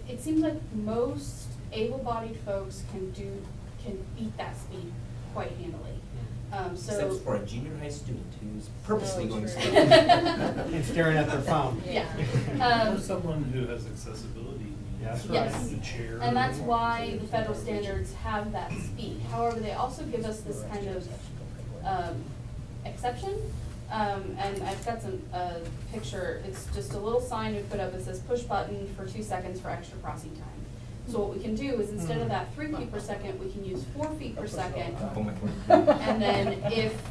it seems like most able-bodied folks can beat that speed quite handily. Except for a junior high student who's purposely So going true. slow. And staring at their phone. Yeah. Or someone who has accessibility needs. That's right. Yes, The chair. and that's why the federal standards have that speed. However, they also give us this kind of exception. And I've got a picture, it's just a little sign we put up that says push button for 2 seconds for extra crossing time. So what we can do is instead of that 3 feet per second, we can use 4 feet per second. Oh my God. And then if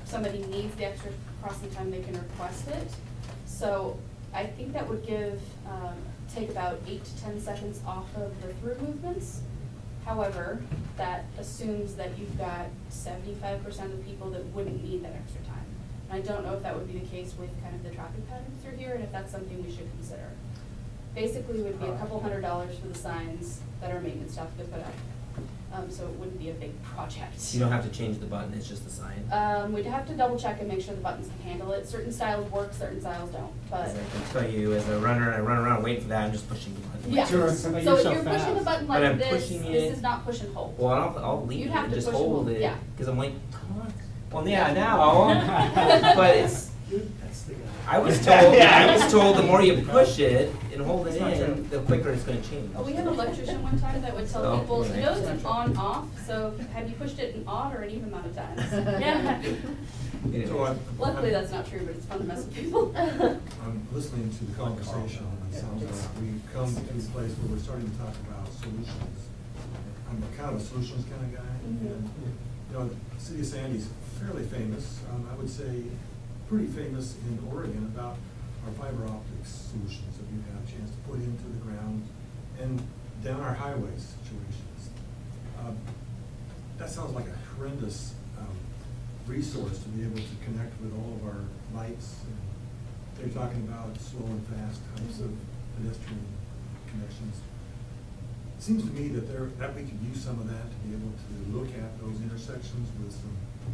somebody needs the extra crossing time, they can request it. So I think that would take about 8 to 10 seconds off of the through movements. However, that assumes that you've got 75% of people that wouldn't need that extra time. And I don't know if that would be the case with kind of the traffic patterns through here, and if that's something we should consider. Basically, it would be a couple $100s for the signs that are maintenance stuff to put up. So it wouldn't be a big project. You don't have to change the button, it's just the sign. We'd have to double check and make sure the buttons can handle it. Certain styles work, certain styles don't, but. As I can tell you, as a runner, I run around waiting for that, I'm just pushing the button. Yeah, Sure, so but if you're you're so pushing the fast. button But I'm like this, pushing this it- is not push and hold. Well, I'll leave You'd it have and to just push and hold hold, it, yeah. cause I'm like, come on. Well, yeah, now, but it's, That's the guy. I was told, Yeah. I was told the more you push it and hold it It's not in, true. the quicker it's gonna change. We had an electrician one time that would tell Oh, people, he right. knows it's on off, so have you pushed it an odd or an even amount of times? Yeah. Anyway. So Luckily, that's not true, but it's fun to mess with people. I'm listening to the conversation, and it sounds like we've come to a place where we're starting to talk about solutions. I'm kind of a solutions kind of guy, Mhm. and, you know, the city of Sandy's fairly famous, I would say pretty famous in Oregon about our fiber optics solutions that we've had a chance to put into the ground and down our highway situations. That sounds like a horrendous resource to be able to connect with all of our lights. And they're talking about slow and fast types of pedestrian connections. It seems to me that we could use some of that to be able to look at those intersections with some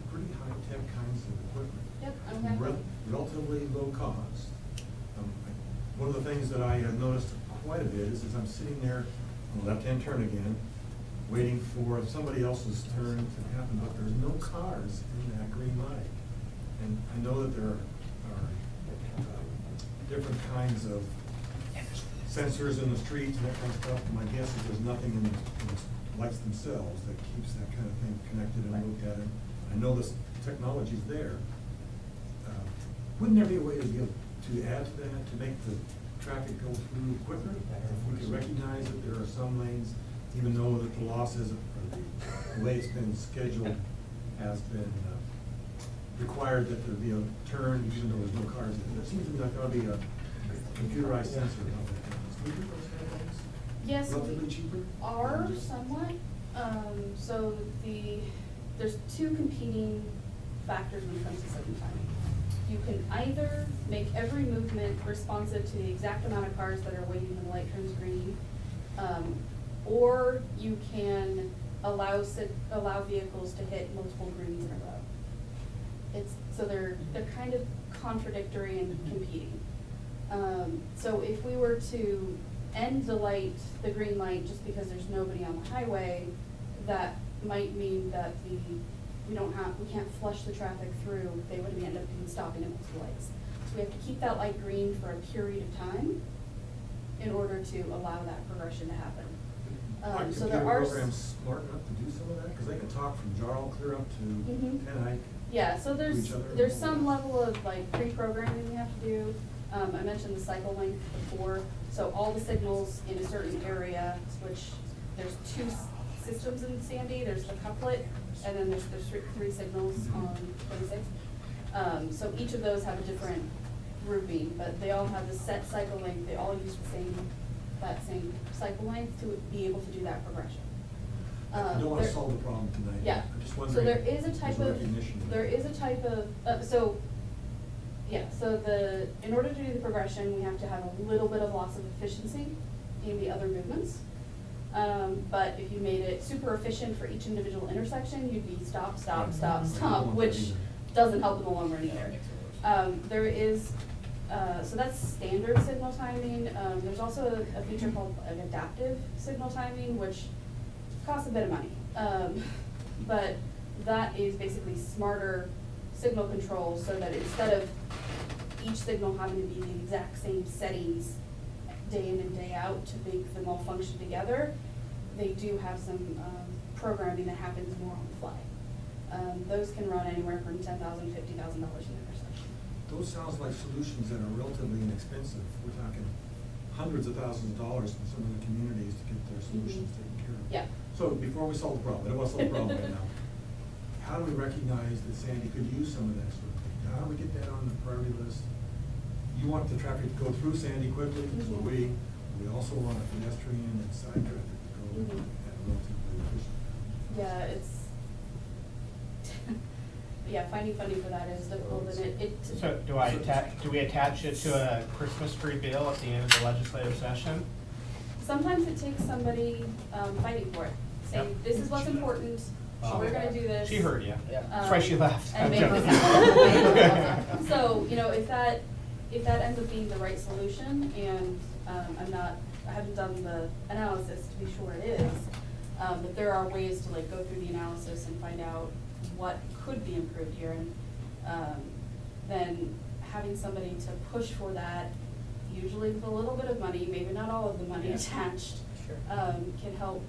pretty high-tech kinds of equipment. Yep, okay. Relatively low cost. One of the things that I have noticed quite a bit is as I'm sitting there on the left-hand turn again, waiting for somebody else's turn to happen, but there's no cars in that green light. And I know that there are different kinds of sensors in the streets and that kind of stuff. My guess is there's nothing in the lights themselves that keeps that kind of thing connected and look at it. I know this technology's there. Wouldn't there be a way to be able to add to that, to make the traffic go through quicker? If we could recognize that there are some lanes, even though that the law says, or the way it's been scheduled has been required that there be a turn, even though there's no cars in it. It seems to me like there ought to be a computerized sensor about that. Can we do those kind of things? Yes, Relatively cheaper? are somewhat. So there's two competing factors when it comes to signal timing. You can either make every movement responsive to the exact amount of cars that are waiting when the light turns green, or you can allow vehicles to hit multiple greens in a row. So they're kind of contradictory and competing. So if we were to end the green light just because there's nobody on the highway, that might mean that we can't flush the traffic through. They would end up stopping at multiple lights. So we have to keep that light green for a period of time in order to allow that progression to happen. Are So there computer are programs smart enough to do some of that? Because they can talk from Jarl clear up to Mhm. Penn Ike. Yeah, so there's each other. some level of pre-programming we have to do. I mentioned the cycle length before, so all the signals in a certain area, which there's two systems in Sandy, there's the couplet, and then there's three signals on 26. So each of those have a different grouping, but they all have the set cycle length, they all use that same cycle length to be able to do that progression. I don't want to solve the problem tonight. Yeah, I'm just so wondering. there is a type there's of, recognition. in order to do the progression, we have to have a little bit of loss of efficiency in the other movements. But if you made it super efficient for each individual intersection, you'd be stop, stop, stop, stop, which doesn't help in the long run either. There is, so that's standard signal timing. There's also a feature called an adaptive signal timing, which costs a bit of money. But that is basically smarter signal control, so that instead of each signal having to be the exact same settings day in and day out to make them all function together, they do have some programming that happens more on the fly. Those can run anywhere from $10,000 to $50,000 an intersection. Those sounds like solutions that are relatively inexpensive. We're talking hundreds of thousands of dollars in some of the communities to get their solutions taken care of. Yeah. So before we solve the problem, I don't want to solve the problem right now. How do we recognize that Sandy could use some of that sort of thing? How do we get that on the priority list? You want the traffic to go through Sandy quickly, so we also want a pedestrian and side traffic to go at a relatively efficient. Yeah, it's, yeah, finding funding for that is difficult, and it. So do we attach it to a Christmas tree bill at the end of the legislative session? Sometimes it takes somebody fighting for it, saying, Yep. this is what's important, we're gonna do this. She heard you. Yeah. That's why she left. And I'm make joking. this so, you know, if that ends up being the right solution, and I haven't done the analysis to be sure it is, but there are ways to like go through the analysis and find out what could be improved here, and then having somebody to push for that, usually with a little bit of money, maybe not all of the money attached, Sure. can help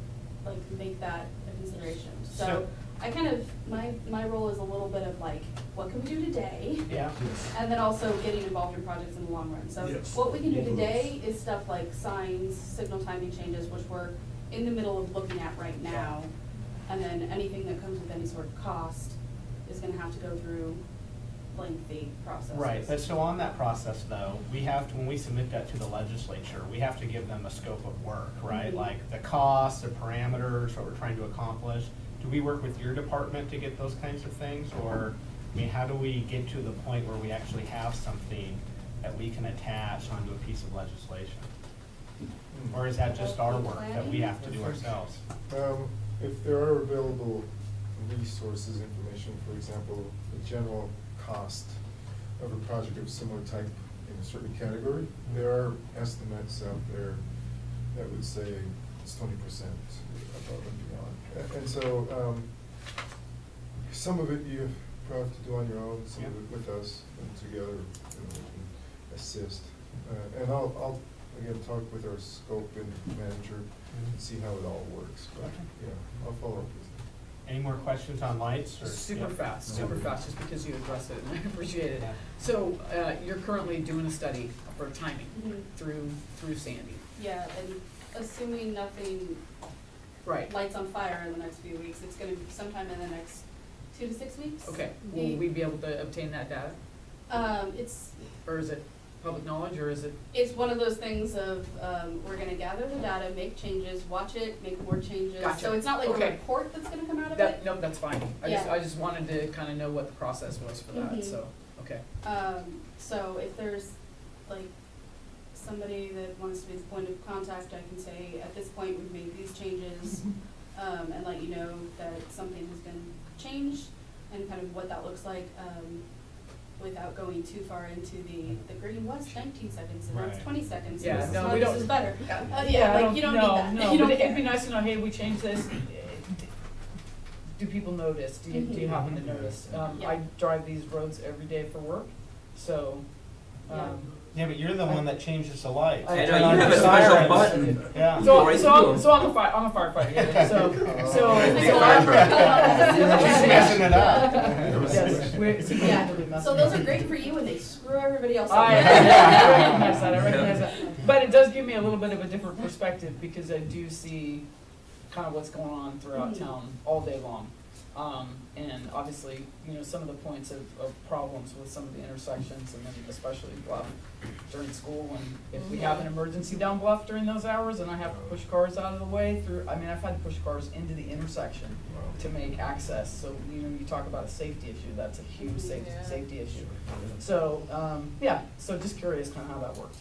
like make that a consideration. So- So I kind of, my role is a little bit of like, what can we do today? Yeah. Yes. And then also getting involved in projects in the long run. So Yes. what we can do Both of today is stuff like signs, signal timing changes, which we're in the middle of looking at right now. And then anything that comes with any sort of cost is gonna have to go through lengthy processes. Right, but so on that process though, we have to, when we submit that to the legislature, we have to give them a scope of work, right? Mhm. Like the cost, the parameters, what we're trying to accomplish. Do we work with your department to get those kinds of things? Or, I mean, how do we get to the point where we actually have something that we can attach onto a piece of legislation? Or is that just our work that we have to do ourselves? If there are available resources, information, for example, the general cost of a project of similar type in a certain category, there are estimates out there that would say it's 20% above and beyond. And so, some of it you probably have to do on your own, some of it with us, and together, we can assist. And I'll again talk with our scope and manager and see how it all works, but, yeah, I'll follow up with you. Any more questions on lights or? Super Yeah. super fast, just because you addressed it, and I appreciate it. Yeah. So, you're currently doing a study for timing Mhm. through Sandy. Yeah, and assuming nothing Right. lights on fire in the next few weeks, it's gonna be sometime in the next 2 to 6 weeks. Okay, will we be able to obtain that data? Or is it public knowledge, or is it? It's one of those things of, we're gonna gather the data, make changes, watch it, make more changes. Gotcha. So it's not like Okay. a report that's gonna come out of That, it. no, that's fine. Yeah. I just wanted to kind of know what the process was for that, Mhm. so, okay. So if there's like somebody that wants to be the point of contact, I can say, at this point, we've made these changes, and let you know that something has been changed and kind of what that looks like, without going too far into the green was 19 seconds and now it's Right. 20 seconds. Yeah, and this is no, why we this don't- is better. I Like you don't need that. No, You don't but it'd be care. nice to know, hey, we changed this. Do people notice? Do you happen to notice? Yeah. I drive these roads every day for work, so, Yeah. Yeah, but you're the one that changes the lights. I know, Turn you on have your a special sirens. button. Yeah. So, Right, so, you do. so I'm a firefighter, yeah, so, Big so. fire truck. She's messing it up. Yes, we're significantly Yeah, messing so it those up. are great for you and they screw everybody else up. I recognize that, I recognize that. But it does give me a little bit of a different perspective, because I do see kind of what's going on throughout Mhm. town all day long. And obviously, you know, some of the points of problems with some of the intersections, and then especially Bluff during school, and if we have an emergency down Bluff during those hours, and I have to push cars out of the way through, I mean, I've had to push cars into the intersection to make access, so, you know, you talk about a safety issue, that's a huge Yeah. safety issue. So, yeah, so just curious kind of how that worked.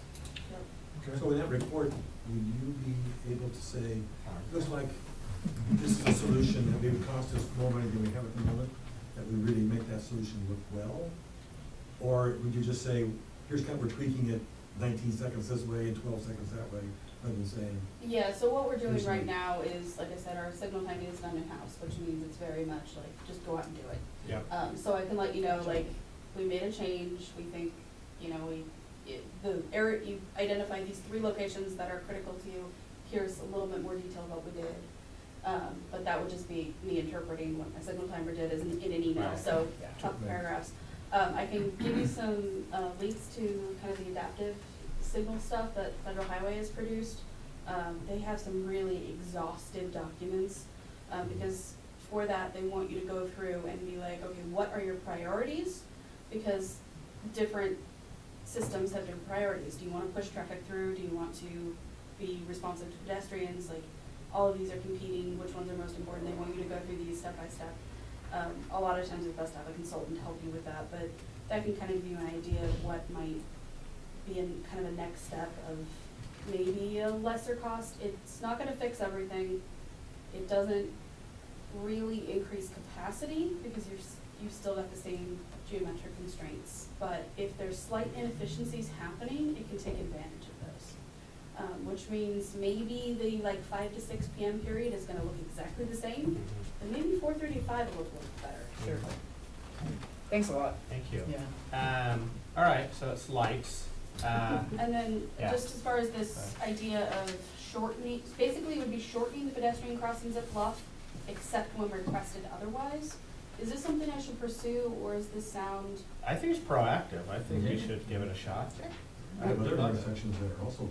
So in that report, will you be able to say, looks like this is a solution that maybe cost us more money than we have at the moment, that we really make that solution look well? Or would you just say, here's kind of, we're tweaking it, 19 seconds this way and 12 seconds that way, rather than saying, Yeah, so what we're doing Here's right the- now is, like I said, our signal timing is done in-house, which means it's very much like, just go out and do it. Yep. So I can let you know, like, we made a change, we think, you know, the area, you identified these 3 locations that are critical to you. Here's a little bit more detail about what we did. But that would just be me interpreting what my signal timer did as in an email, Right. so Yeah. top paragraphs. I can give you some, links to kind of the adaptive signal stuff that Federal Highway has produced. They have some really exhaustive documents, because for that, they want you to go through and be like, okay, what are your priorities? Because different systems have different priorities. Do you want to push traffic through? Do you want to be responsive to pedestrians? Like, all of these are competing, which ones are most important? They want you to go through these step by step. A lot of times it's best to have a consultant help you with that, but that can kind of give you an idea of what might be in kind of a next step of maybe a lesser cost. It's not gonna fix everything. It doesn't really increase capacity because you've still got the same geometric constraints. But if there's slight inefficiencies happening, it can take advantage of those. Which means maybe the like 5 to 6 p.m. period is gonna look exactly the same, but maybe 4:30 to 5 will look a little better. Sure. Thanks a lot. Thank you. Yeah. All right, so it's lights. And then, Yeah. just as far as this idea of shortening, basically it would be shortening the pedestrian crossings at Bluff, except when requested otherwise. Is this something I should pursue, or does this sound, I think it's proactive. I think we should give it a shot. I have other intersections that are also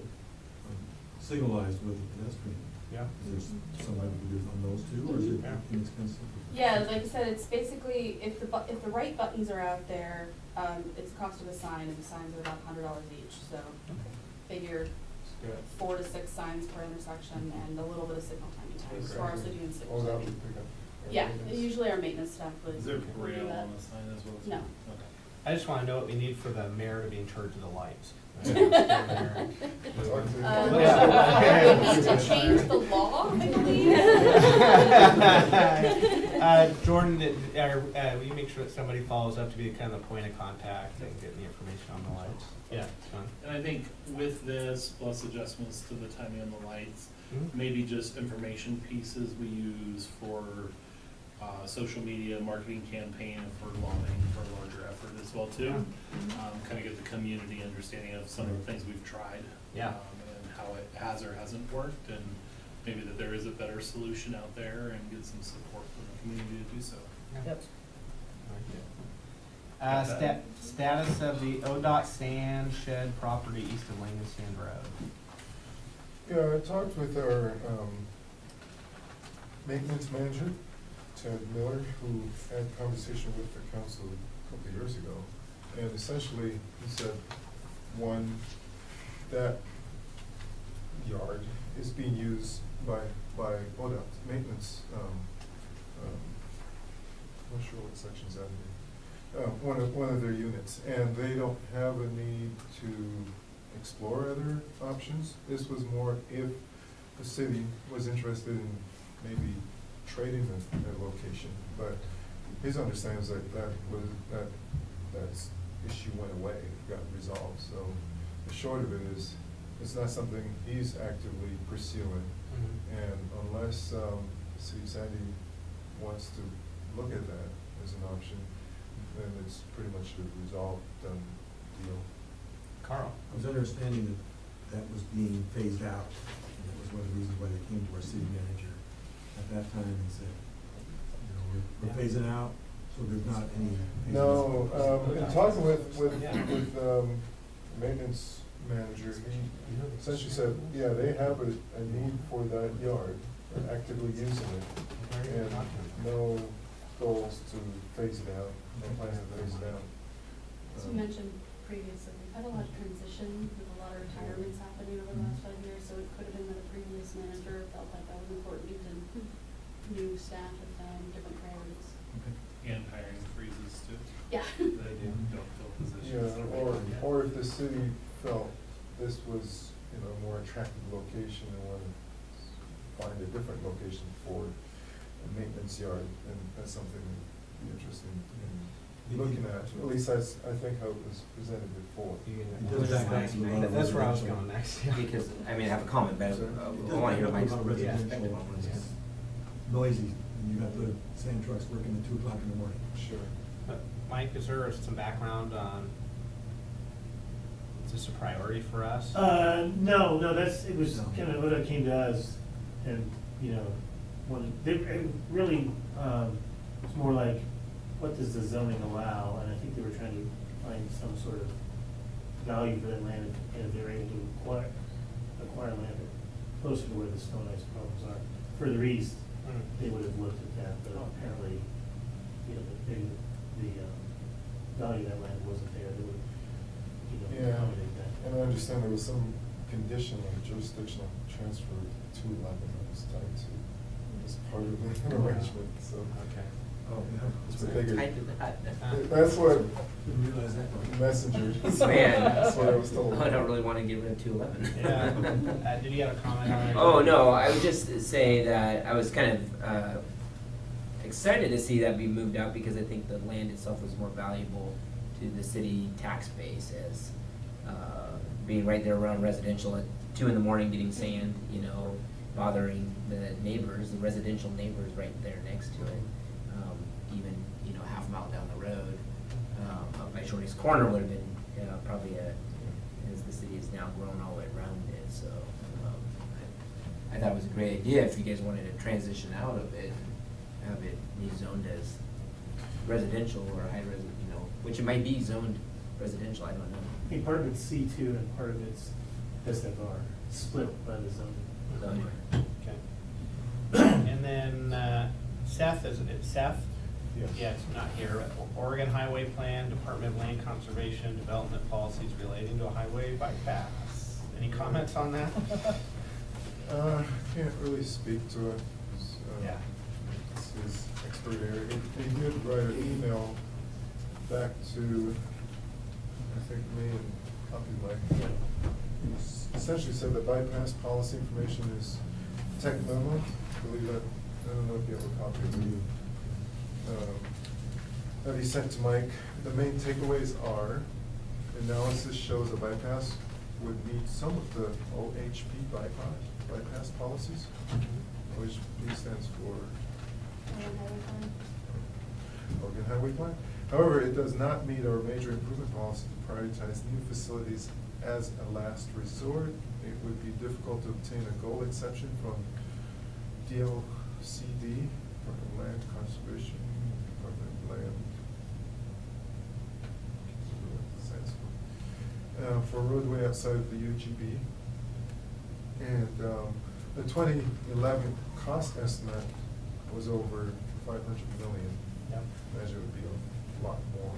signalized with a pedestrian. Yeah. Is there somebody who does on those too, or is it Yeah. inexpensive? yeah, like I said, it's basically, if the right buttons are out there, it's the cost of a sign, and the signs are about $100 each, so figure Good. 4 to 6 signs per intersection and a little bit of signal timing time, so we're also doing signal Oh, that timing. would pick up. Yeah, usually our maintenance staff would. Is there would do braille that. on the sign as well? No. Okay. I just want to know what we need for the mayor to be in charge of the lights. We need to change the law, I believe. Jordan, will you make sure that somebody follows up to be kind of the point of contact and get the information on the lights? Yeah, John? And I think with this, plus adjustments to the timing on the lights, Mhm. maybe just information pieces we use for social media marketing campaign for lobbying for a larger effort as well too. Kind of get the community understanding of some of the things we've tried. Yeah. And how it has or hasn't worked, and maybe that there is a better solution out there, and get some support from the community to do so. Yep. Status of the ODOT sand shed property east of Langen Sand Road. Yeah, I talked with our maintenance manager, Ted Miller, who had a conversation with the council a couple of years ago. And essentially, he said, one, that yard is being used by ODOT maintenance, I'm not sure what section's that in. One of their units, and they don't have a need to explore other options. This was more if the city was interested in maybe trading the location, but his understanding is that issue went away, got resolved. So the short of it is, it's not something he's actively pursuing, and unless City Sandy wants to look at that as an option, then it's pretty much a resolved deal. Carl? I was understanding that was being phased out, and that was one of the reasons why they came to our city manager at that time and said, you know, we're phasing out, so there's not any. No, in talking with maintenance manager, he essentially said, yeah, they have a need for that yard, they're actively using it, and no goals to phase it out, no plans to phase it out. As we mentioned previously, we've had a lot of transition with a lot of retirements happening over the last 5 years, so it could have been that a previous manager felt like that was important, and new staff have found different priorities. And hiring freezes too. Yeah. They don't fill positions. Yeah, or if the city felt this was, you know, a more attractive location and wanted to find a different location for a maintenance yard, then that's something that'd be interesting in looking at least that's, I think how it was presented before. It does back up to a lot of That's where I was residential. going next. Yeah. Because, I mean, I have a comment, but It does I want to hear back Mike's up to a lot of perspective residential. on this. It's noisy, and you got the sand trucks working at 2 o'clock in the morning. Sure. Mike, is there some background on, is this a priority for us? No, it was No. kind of what it came to us, and, you know, it really, it's more like, what does the zoning allow? And I think they were trying to find some sort of value for that land, and if they were able to acquire land closer to where the snow and ice problems are. Further east, they would have looked at that, but apparently, you know, the value of that land wasn't there, they would, you know, Yeah, accommodate that. and I understand there was some condition of jurisdictional transfer to Lebanon was tied to, as part of the arrangement, so. Okay. Oh, yeah. It's a bigger. Tied to that. That's what Didn't realize that. messenger. Man. That's what I was told. I don't really want to get rid of 211. Yeah. Did you have a comment on it? Oh, no, I would just say that I was kind of excited to see that be moved out because I think the land itself was more valuable to the city tax base as being right there around residential at 2 in the morning getting sand, you know, bothering the neighbors, the residential neighbors right there next to it. Even, you know, half a mile down the road, up by Shorty's Corner would have been probably as the city has now grown all the way around it, so I thought it was a great idea if you guys wanted to transition out of it, have it be zoned as residential or high res, you know, which it might be zoned residential, I don't know. I think part of it's C2 and part of it's SFR, split by the zoning. So anyway. Okay. And then Seth, is it Seth? Yes. Yeah, it's not here. Oregon Highway Plan, Department of Land Conservation, Development Policies Relating to a Highway Bypass. Any comments on that? Can't really speak to it. Yeah. It's his expert area. He did write an email back to, I think, me and Copy Mike. He essentially said that bypass policy information is tech memo. I believe that, I don't know if you have a copy of it. That he sent to Mike. The main takeaways are, analysis shows a bypass would meet some of the OHP bypass policies. OHP stands for Oregon Highway Plan. However, it does not meet our major improvement policy to prioritize new facilities as a last resort. It would be difficult to obtain a goal exception from DLCD, Department of Land Conservation, Department of Land. For roadway outside of the UGB. And the 2011 cost estimate was over 500 million. Yep. Imagine it would be a lot more.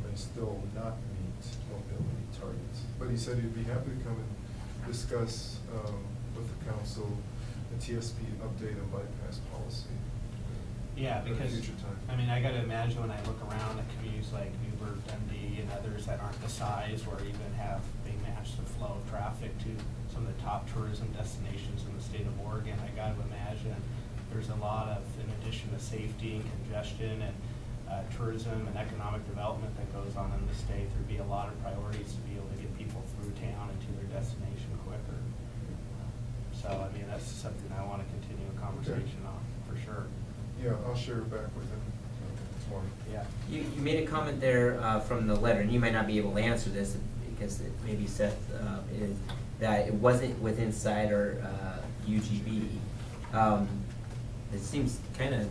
May still not meet mobility targets. But he said he'd be happy to come and discuss with the council the TSP update on bypass policy. Yeah, at a because, future time. I mean, I gotta imagine when I look around at communities like Newburgh, Dundee, and others that aren't the size or even have, they match the flow of traffic to some of the top tourism destinations in the state of Oregon, I gotta imagine there's a lot of, in addition to safety and congestion and tourism and economic development that goes on in the state, there'd be a lot of priorities to be able to get people through town and to their destination quicker. So, I mean, that's something I wanna continue a conversation on, for sure. Yeah, I'll share it back with him tomorrow. Yeah. You made a comment there from the letter, and you might not be able to answer this because it maybe Seth is, that it wasn't within inside our UGB. It seems kind of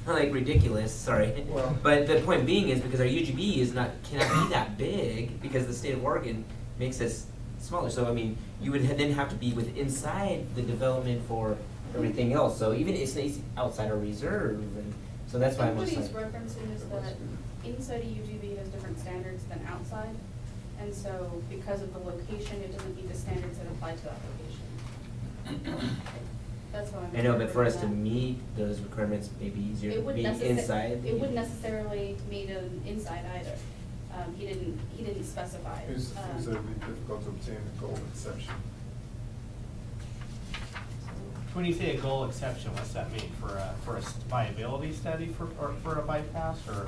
like ridiculous, sorry. Well- But the point being is because our UGB cannot be that big because the state of Oregon makes us smaller. So I mean, you would then have to be inside the development for everything else. So even it's outside our reserve, and so that's why I'm What just he's like. referencing is that inside a UGB has different standards than outside. And so because of the location, it doesn't meet the standards that apply to that location. That's how I'm. I know, but for us to interpreting meet those requirements, maybe easier that. to It be wouldn't inside. it wouldn't necessarily meet an inside either. He didn't specify. He said it'd be difficult to obtain a goal exception. When you say a goal exception, what's that mean, for a viability study for a bypass, or?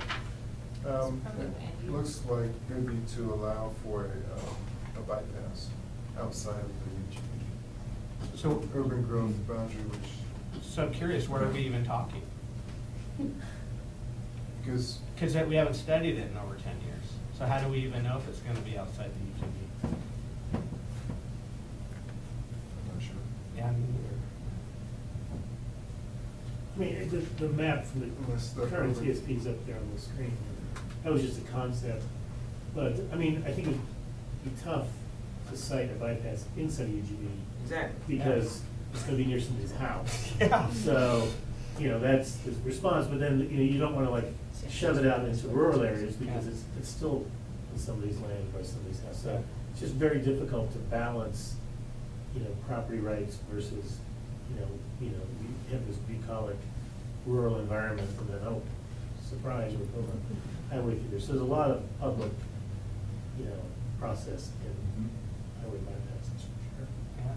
It looks like maybe to allow for a bypass outside of the UGB. So- Urban growth boundary, which, So I'm curious, what are we even talking? because, Because we haven't studied it in over 10 years. So how do we even know if it's going to be outside the UGB? I'm not sure. Yeah, me I mean, the map from the Unless the current urban- TSP is up there on the screen. That was just a concept. But, I mean, I think it'd be tough to cite a bypass inside of UGB Exactly. because it's gonna be near somebody's house. Yeah. So, you know, that's the response, but then, you know, you don't wanna like shove it out into rural areas because it's still in somebody's land or somebody's house. So it's just very difficult to balance, you know, property rights versus, you have this bucolic rural environment and then, oh, surprise, we're building a highway through there. So there's a lot of public, process in highway bypasses, for sure. Yeah.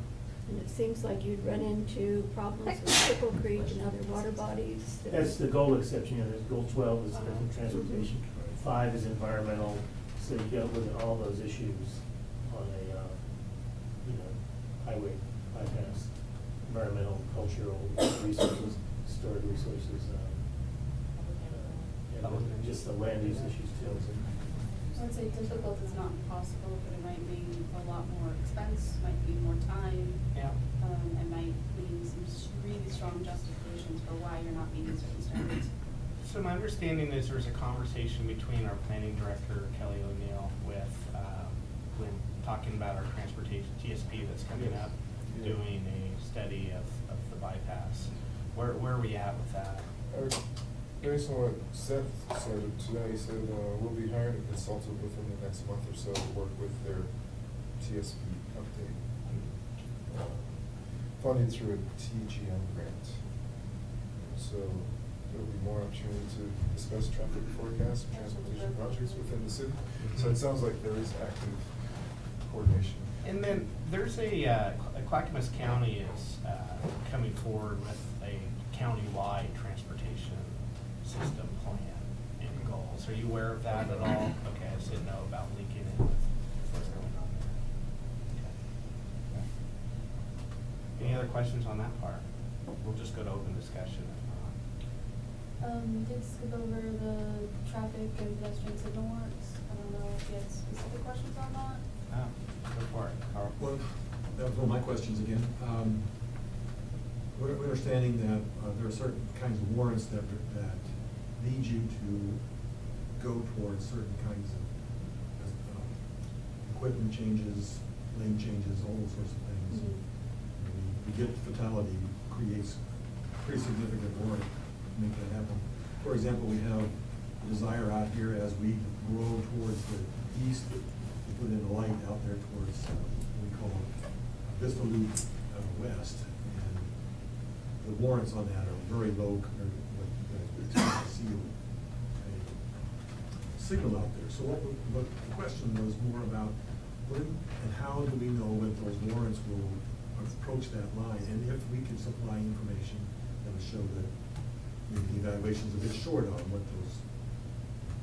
And it seems like you'd run into problems with Triple Creek and other water bodies. that- That's the goal exception, there's goal 12 is urban transportation, 5 is environmental, so you gotta look at all those issues on a, highway bypass, environmental, cultural resources, stored resources, just the land use issues too. I would say difficult is not impossible, but it might mean a lot more expense, might be more time. Yeah. It might mean some really strong justifications for why you're not meeting certain standards. So my understanding is there's a conversation between our planning director, Kelly O'Neill, with, when talking about our transportation TSP that's coming Yes. up, Yeah. doing a study of the bypass. Where are we at with that? Based on what Seth said today, he said, we'll be hiring a consultant within the next month or so to work with their TSP update. Funded through a TGM grant. So there'll be more opportunity to discuss traffic forecasts and transportation projects within the city. So it sounds like there is active coordination. And then there's Clackamas County is coming forward with a countywide transportation system plan and goals. Are you aware of that at all? Okay, I just didn't know about linking in with what's going on there. Okay. Any other questions on that part? We'll just go to open discussion if not. We did skip over the traffic and pedestrian signal warrants. I don't know if you had specific questions on that. Oh, go for it, Carl. Well, that was one of my questions again. We're understanding that there are certain kinds of warrants that lead you to go towards certain kinds of equipment changes, lane changes, all those sorts of things. Mhm. We get fatality creates pretty significant warrant to make that happen. For example, we have a desire out here as we grow towards the east, to put in a light out there towards what we call Vista Loop West. And the warrants on that are very low compared to what you guys would expect to see a signal out there. So what the question was more about when and how do we know when those warrants will approach that line? And if we could supply information that would show that the evaluation's a bit short on what those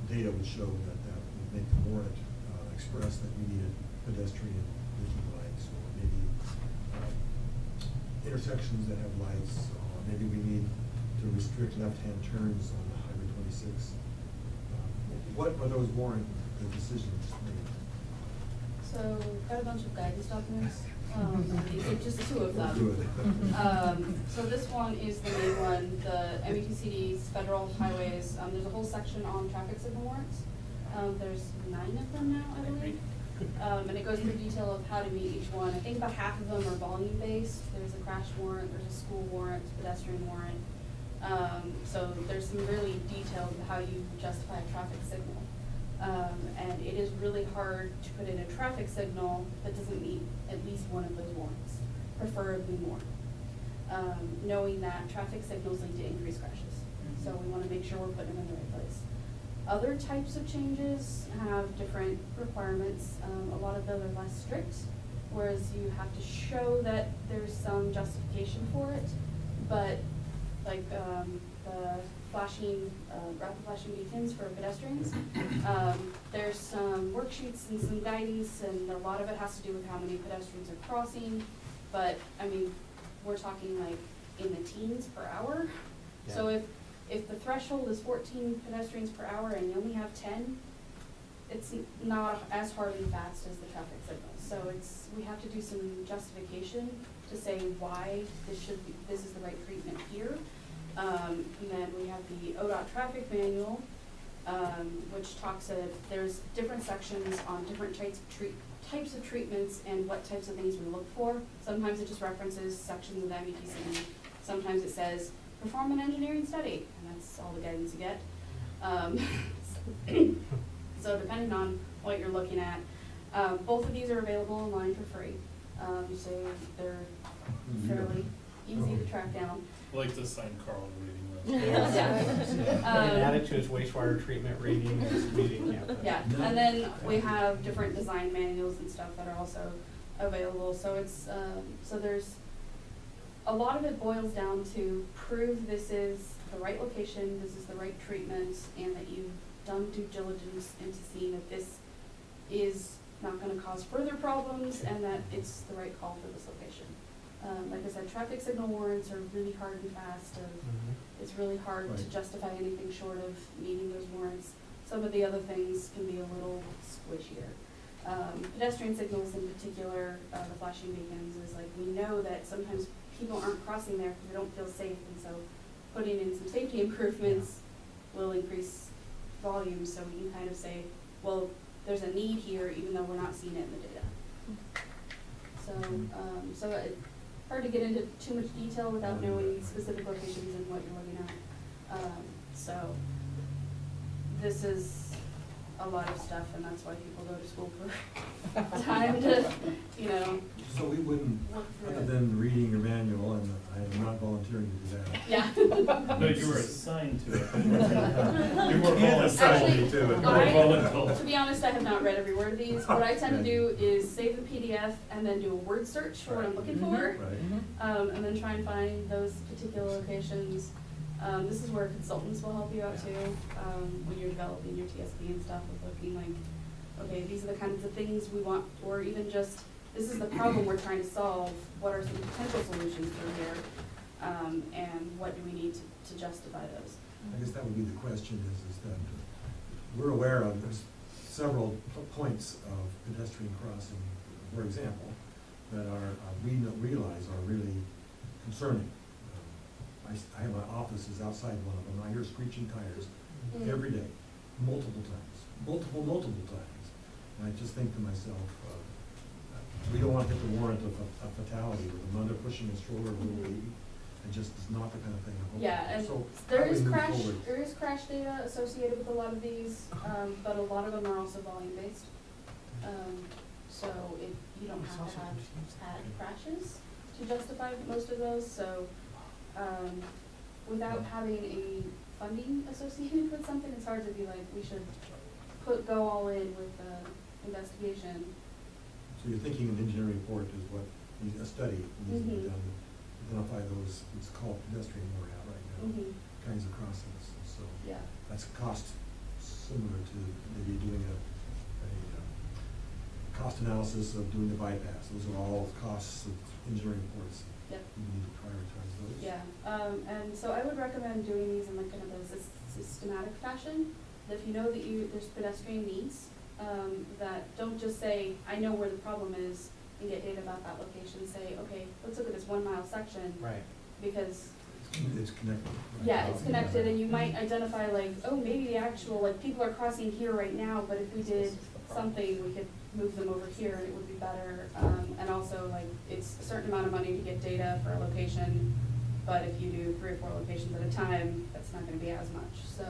data would show that would make the warrant express that we needed pedestrian blinking lights, or maybe intersections that have lights, or maybe we need to restrict left-hand turns on Highway 26. What are those warrant decisions made? So, got a bunch of guidance documents, just 2 of them. Good. So this one is the main one, the METCD's federal highways, there's a whole section on traffic signal warrants. There's 9 of them now, I believe. And it goes through detail of how to meet each one. I think about half of them are volume-based. There's a crash warrant, there's a school warrant, pedestrian warrant. So there's some really detailed how you justify a traffic signal. And it is really hard to put in a traffic signal that doesn't meet at least one of those warrants, preferably more. Knowing that traffic signals lead to increased crashes. So we want to make sure we're putting them in the right place. Other types of changes have different requirements. A lot of them are less strict, whereas you have to show that there's some justification for it. But like, the flashing, rapid flashing beacons for pedestrians. There's some worksheets and some guidance, and a lot of it has to do with how many pedestrians are crossing, but, I mean, we're talking like in the teens per hour. So Yeah. if the threshold is 14 pedestrians per hour and you only have 10, it's not as hard and fast as the traffic signal. So we have to do some justification to say why this is the right treatment here. And then we have the ODOT traffic manual, which talks there's different sections on different types of treatments and what types of things we look for. Sometimes it just references sections of METC. Sometimes it says, perform an engineering study, and that's all the guidance you get. So depending on what you're looking at, both of these are available online for free. So they're fairly easy to track down. I like to sign Carl on reading those. And add it to his wastewater treatment rating and community campus. Yeah, and then we have different design manuals and stuff that are also available. So it's, so there's, a lot of it boils down to prove this is the right location, this is the right treatment, and that you've done due diligence into seeing that this is not gonna cause further problems and that it's the right call for this location. Like I said, traffic signal warrants are really hard and fast. It's really hard to justify anything short of meeting those warrants. Some of the other things can be a little squishier. Pedestrian signals in particular, the flashing beacons, is like, we know that sometimes people aren't crossing there because they don't feel safe, and so putting in some safety improvements will increase volume, so we can kind of say, well, there's a need here even though we're not seeing it in the data. So, hard to get into too much detail without knowing specific locations and what you're looking at. So this is a lot of stuff, and that's why people go to school for time to, you know. So we wouldn't, other than reading your manual, and I am not volunteering to do that. Yeah. No, you were assigned to it. You were voluntold Actually, to it. to be honest, I have not read every word of these. What I tend to do is save the PDF and then do a word search for what I'm looking for. Right. And then try and find those particular locations. This is where consultants will help you out too, when you're developing your TSP and stuff, with looking like, okay, these are the kinds of things we want, or even just, this is the problem we're trying to solve, what are some potential solutions through here, and what do we need to justify those? I guess that would be the question is that we're aware of, there's several points of pedestrian crossing, for example, that we realize are really concerning. I have my offices outside one of them. I hear screeching tires every day, multiple times. And I just think to myself, we don't want to hit the warrant of a fatality with a mother pushing a stroller of a little baby. It just is not the kind of thing I hope. Yeah, and so there how is we move forward. there is crash data associated with a lot of these, but a lot of them are also volume based. So you don't have to have had crashes to justify most of those. So without having a funding associated with something, it's hard to be like, we should go all in with the investigation. So you're thinking an engineering report is what, a study needs to be done to identify those, it's called pedestrian morat right now, kinds of crossings. So Yeah. that's a cost similar to maybe doing a cost analysis of doing the bypass. Those are all costs of engineering reports. Yep. You need to prioritize those. Yeah, and so I would recommend doing these in like kind of a systematic fashion. That if you know that there's pedestrian needs, that don't just say, I know where the problem is, and get data about that location. Say, okay, let's look at this 1 mile section. Right. Because It's connected. Right? yeah, it's connected, and you might identify like, oh, maybe the actual, like, people are crossing here right now, but if we did something, we could move them over here and it would be better. And also, like, it's a certain amount of money to get data for a location, but if you do 3 or 4 locations at a time, that's not gonna be as much. So,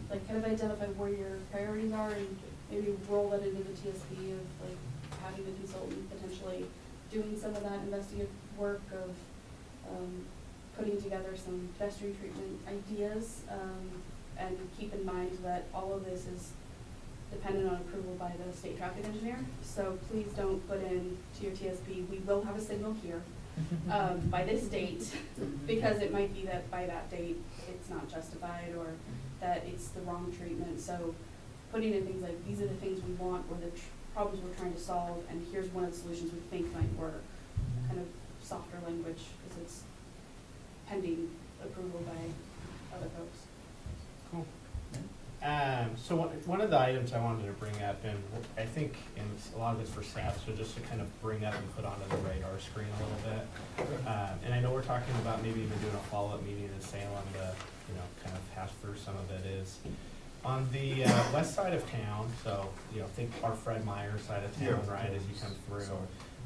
like, kind of identify where your priorities are and maybe roll that into the TSP of, like, having the consultant potentially doing some of that investigative work of, putting together some pedestrian treatment ideas, and keep in mind that all of this is dependent on approval by the state traffic engineer. So please don't put in to your TSP, we will have a signal here, by this date, because it might be that by that date, it's not justified, or that it's the wrong treatment. So putting in things like, these are the things we want, or the problems we're trying to solve, and here's one of the solutions we think might work. Kind of softer language, because it's pending approval by other folks. Cool. So one of the items I wanted to bring up, and I think a lot of it's for staff, so just to kind of bring up and put onto the radar screen a little bit. And I know we're talking about maybe even doing a follow-up meeting in Salem to, kind of hash through some of it, is on the west side of town. So, think our Fred Meyer side of town, right, as you come through.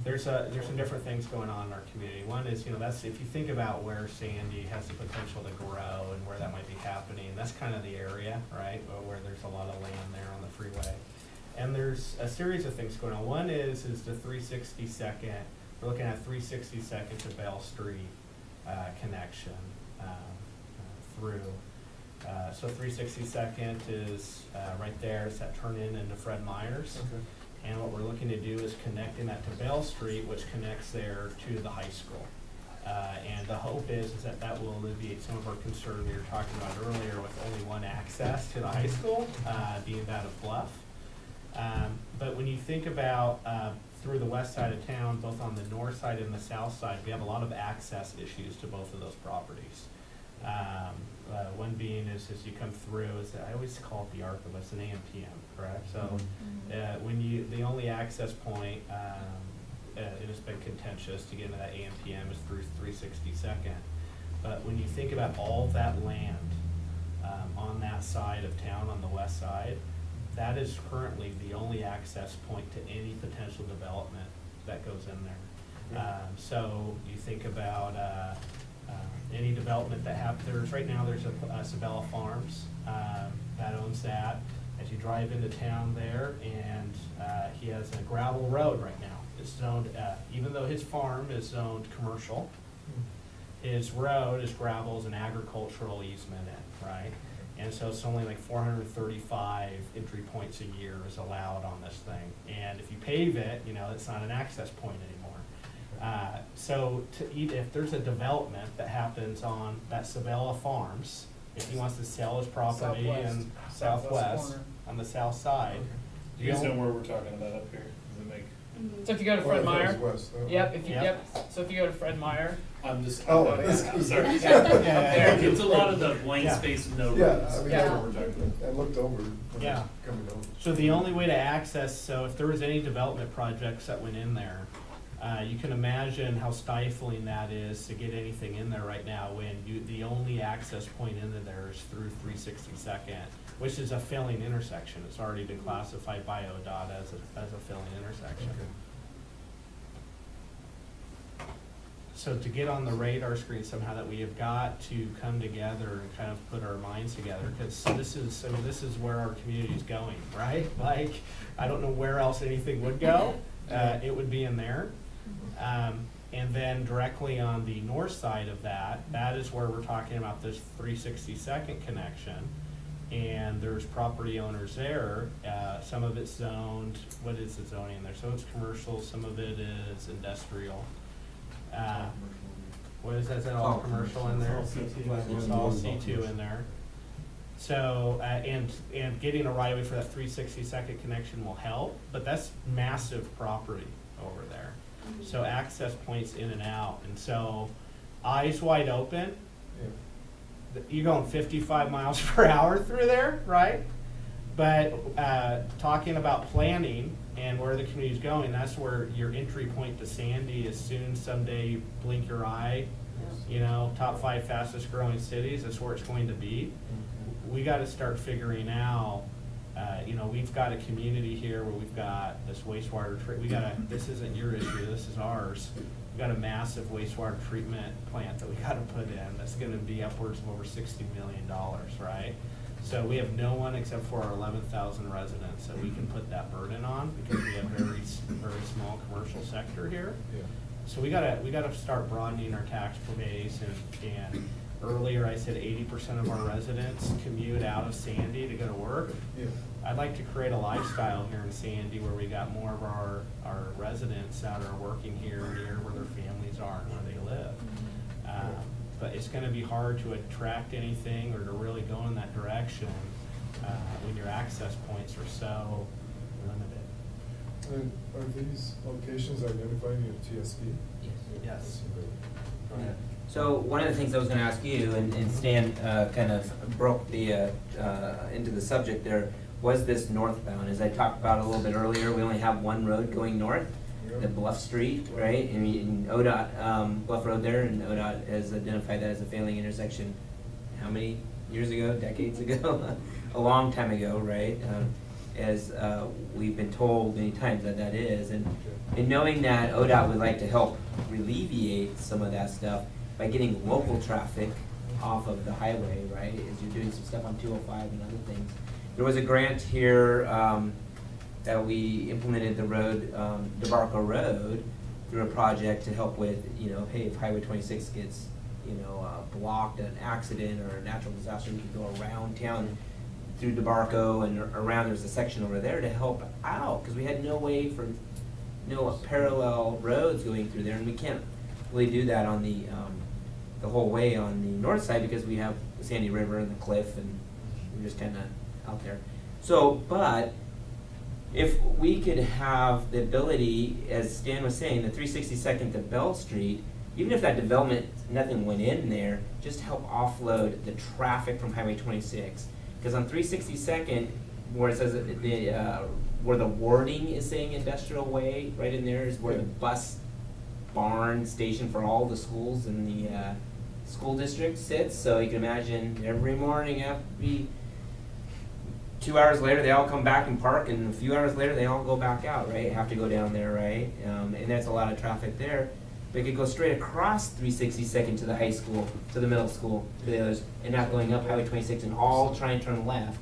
There's some different things going on in our community. One is, that's, if you think about where Sandy has the potential to grow and where that might be happening, that's kind of the area, right, where there's a lot of land there on the freeway. And there's a series of things going on. One is the 362nd, we're looking at 362nd to Bell Street connection through. So 362nd is right there, it's that turn in into Fred Meyer's. Okay. And what we're looking to do is connecting that to Bell Street, which connects there to the high school. And the hope is that that will alleviate some of our concern we were talking about earlier with only one access to the high school, being that of Bluff. But when you think about through the west side of town, both on the north side and the south side, we have a lot of access issues to both of those properties. One being is as you come through, I always call it the Archivist, an AM/PM, correct? So when the only access point, it has been contentious to get into that AM/PM is through 362nd. But when you think about all that land on that side of town, on the west side, that is currently the only access point to any potential development that goes in there. So you think about any development that happens. Right now there's a Sabella Farms that owns that. As you drive into town there, and he has a gravel road right now. It's zoned, even though his farm is zoned commercial, his road is gravel, is an agricultural easement in, right? And so it's only like 435 entry points a year is allowed on this thing. And if you pave it, it's not an access point anymore. So if there's a development that happens on that Sabella Farms, if he wants to sell his property in southwest on the south side. Do you guys know where we're talking about up here? Does it make? So if you go to Fred Meyer, West, yep. So if you go to Fred Meyer, I'm just. I'm sorry. Yeah. It's a lot of the blank space and no roads. Yeah, I mean, Yeah. that's what we're talking about. I looked over when I Yeah. was coming over. So the only way to access, so if there was any development projects that went in there, you can imagine how stifling that is to get anything in there right now when the only access point into there is through 362nd, which is a filling intersection. It's already been classified by ODOT as a filling intersection. So to get on the radar screen somehow, that we have got to come together and kind of put our minds together, because this is where our community is going, right? Like, I don't know where else anything would go. It would be in there. And then directly on the north side of that is where we're talking about this 362nd connection. And there's property owners there. Some of it's zoned, what is the zoning there? So it's commercial, some of it is industrial. What is that? Is that all commercial in there? It's all C2 in there. So, and getting a right of way for that 362nd connection will help, but that's massive property over there. So access points in and out. And so eyes wide open, you're going 55 miles per hour through there, right? But talking about planning and where the community's going, that's where your entry point to Sandy is soon someday you blink your eye, top 5 fastest growing cities, that's where it's going to be. We got to start figuring out, we've got a community here where we've got this wastewater this isn't your issue, this is ours. We've got a massive wastewater treatment plant that we got to put in that's going to be upwards of over $60 million, right? So we have no one except for our 11,000 residents that we can put that burden on, because we have very small commercial sector here. So we gotta start broadening our tax base, and earlier I said 80% of our residents commute out of Sandy to go to work. I'd like to create a lifestyle here in Sandy where we got more of our residents that are working here near where their families families are and where they live. But it's gonna be hard to attract anything or to really go in that direction when your access points are so limited. And are these locations identified in your TSP? Yes. Go ahead. So one of the things I was gonna ask you, and Stan kind of broke the, into the subject there, was this northbound. As I talked about a little bit earlier, we only have one road going north, the Bluff Street, right? And ODOT, Bluff Road there, and ODOT has identified that as a failing intersection how many years ago, decades ago? A long time ago, right? As we've been told many times that that is. And knowing that ODOT would like to help alleviate some of that stuff by getting local traffic off of the highway, right? As you're doing some stuff on 205 and other things. There was a grant here that we implemented the road, DeBarco Road, through a project to help with, you know, hey, if Highway 26 gets, you know, blocked, an accident or a natural disaster, we can go around town through DeBarco and around. There's a section over there to help out because we had no way for no parallel roads going through there, and we can't really do that on the whole way on the north side because we have the Sandy River and the cliff, and we're just kind of out there. So, but if we could have the ability, as Stan was saying, the 362nd to Bell Street, even if that development, nothing went in there, just help offload the traffic from Highway 26. Because on 362nd, where it says where the wording is saying industrial way, right in there is where the bus barn station for all the schools in the school district sits. So you can imagine every morning after 2 hours later, they all come back and park, and a few hours later, they all go back out, right? Have to go down there, right? And that's a lot of traffic there. But it could go straight across 362nd to the high school, to the middle school, to the others, and not going up Highway 26 and all try and turn left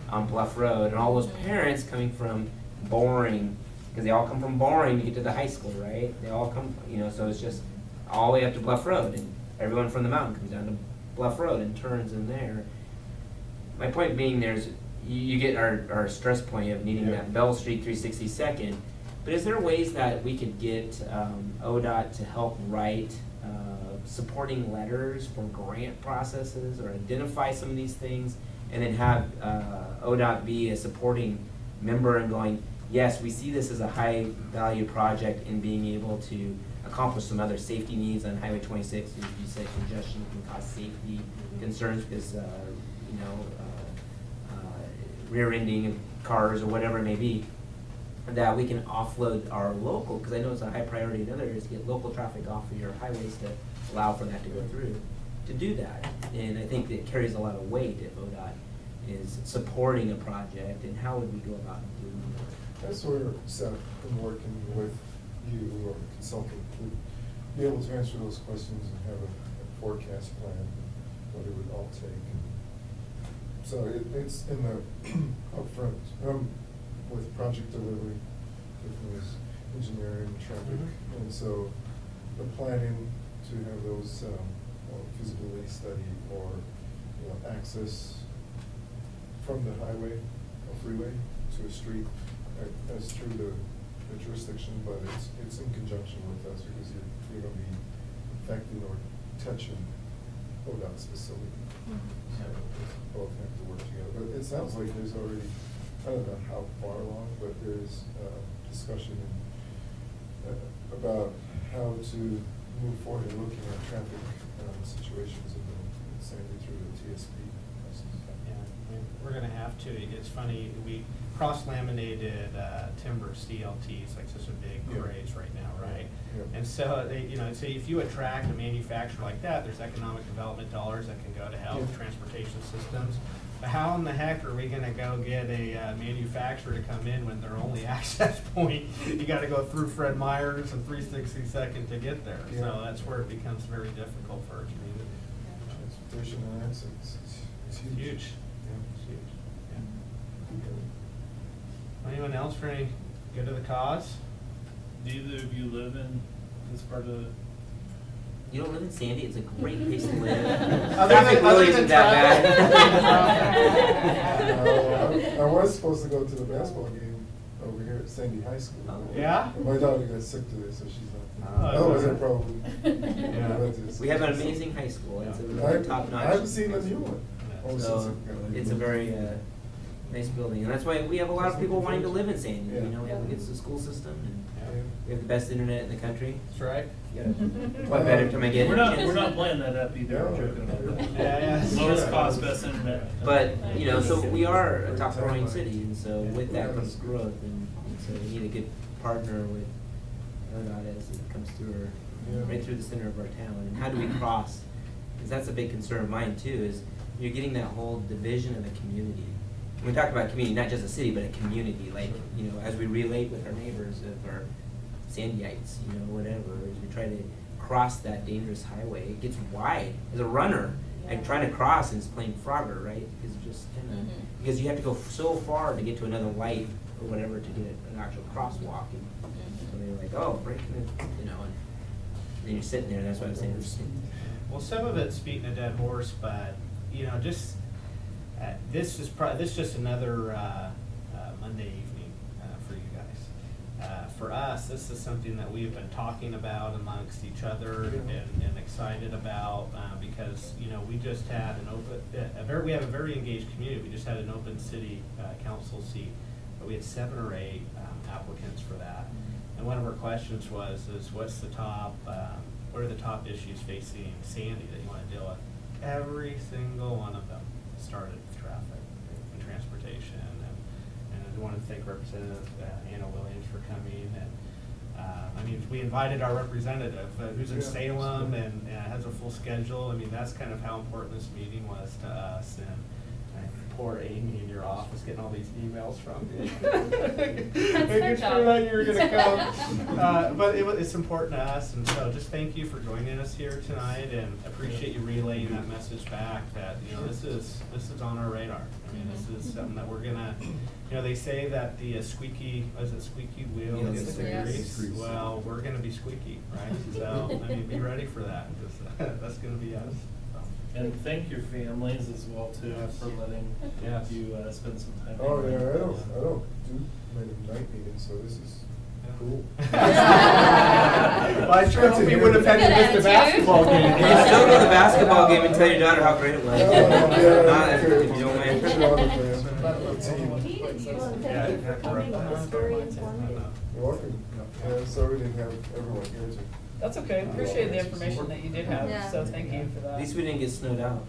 on Bluff Road. And all those parents coming from Boring, because they all come from Boring to get to the high school, right? They all come, you know, so it's just all the way up to Bluff Road, and everyone from the mountain comes down to Bluff Road and turns in there. My point being there's, you get our stress point of needing that Bell Street 362nd, but is there ways that we could get ODOT to help write supporting letters for grant processes or identify some of these things, and then have ODOT be a supporting member and going, yes, we see this as a high value project in being able to accomplish some other safety needs on Highway 26. If you say congestion can cause safety concerns because, you know, rear-ending of cars or whatever it may be, that we can offload our local, because I know it's a high priority in other areas to get local traffic off of your highways to allow for that to go through, to do that. And I think it carries a lot of weight if ODOT is supporting a project, and how would we go about doing that? That's where Seth, in working with you or a consultant, would be able to answer those questions and have a forecast plan, what it would all take. So it's in the upfront, with project delivery, with engineering, traffic, and so the planning to have those feasibility study or, you know, access from the highway or freeway to a street as through the jurisdiction, but it's in conjunction with us because you're going to be affecting or touching ODOT's facility. So both have to work together. But it sounds like there's already, I don't know how far along, but there's discussion about how to move forward in looking at traffic situations in Sandy through the TSP process. Yeah, I mean, we're gonna have to. It's funny, we cross-laminated timber CLTs, like such a big craze right now, right? Yeah. And so, they, you know, so if you attract a manufacturer like that, there's economic development dollars that can go to help transportation systems. But how in the heck are we gonna go get a manufacturer to come in when their only access point, you gotta go through Fred Meyer's and 362nd to get there. So that's where it becomes very difficult for our community. Transportation and access, it's huge. Huge. Yeah. It's huge. Yeah. Anyone else for any good of the cause? Do either of you live in this part of? You don't live in Sandy, it's a great place to live. Other Traffic than- really other isn't than that bad. I was supposed to go to the basketball game over here at Sandy High School. Oh. Yeah? And my daughter got sick today, so she's Oh, not. That was okay. a problem. Yeah. We have an amazing high school. It's a I really top notch. haven't seen the new one. Oh, So since it- it's a very nice building, and that's why we have a lot of people wanting to live in Sandy. Yeah. You know, we have a good school system, and Yeah. we have the best internet in the country. That's right. You gotta plug that every time I get. We're a not, chance. we're not playing that up either, we're joking about that. Yeah, yeah. Lowest cost, best internet. But, you know, so we are a top growing city, and so with that comes growth, and so we need a good partner with ODOT as it comes through, right through the center of our town. And how do we cross? Because that's a big concern of mine too, is you're getting that whole division of the community. We talk about community, not just a city, but a community, like, you know, as we relate with our neighbors, if our Sandyites, you know, whatever, as we try to cross that dangerous highway, it gets wide. As a runner, I'm trying to cross and it's playing Frogger, right? Because it just kind of, because you have to go so far to get to another light or whatever to get an actual crosswalk. And so they're like, oh, breaking it, you know, and then you're sitting there, that's why I'm saying it's. Well, some of it's beating a dead horse, but, you know, just, this is just another Monday evening for you guys. For us, this is something that we've been talking about amongst each other and excited about because, you know, we just had an open, we have a very engaged community. We just had an open city council seat, but we had 7 or 8 applicants for that. And one of our questions was, what's the top, what are the top issues facing Sandy that you want to deal with? Every single one of them started with traffic and transportation. And I want to thank Representative Anna Williams for coming. And I mean, we invited our representative who's in Salem and has a full schedule. I mean, that's kind of how important this meeting was to us. And poor Amy in your office getting all these emails from you. Making sure that you were going to come. But it's important to us, and so just thank you for joining us here tonight, and appreciate you relaying that message back that, you know, this is on our radar. I mean, this is something that we're gonna, you know, they say that the squeaky wheel gets the grease. Well, we're gonna be squeaky, right? So I mean, be ready for that, because that's gonna be us. And thank your families as well too for letting you spend some time. Oh, yeah, I don't do many night meetings, so this is cool. Well, I sure hope you would have had to miss the basketball game. And you still go to the basketball game and tell your daughter how great it was. Not if you don't mind. Thank you for coming, it was very informative. You're welcome. Yeah, sorry we didn't have everyone here to. That's okay, appreciate the information that you did have, Yeah. so thank you for that. At least we didn't get snowed out.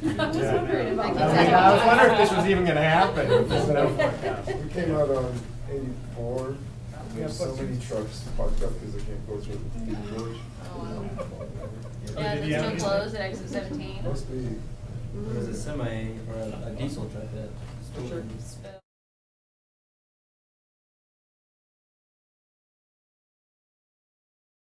I was wondering if I could I was wondering if this was even gonna happen. We came out on 84. There's so many trucks parked up because they can't go through the village. Yeah, Did is you it have still any- closed at exit 17? Must be. It was a semi or a diesel truck that. Sure. Spill.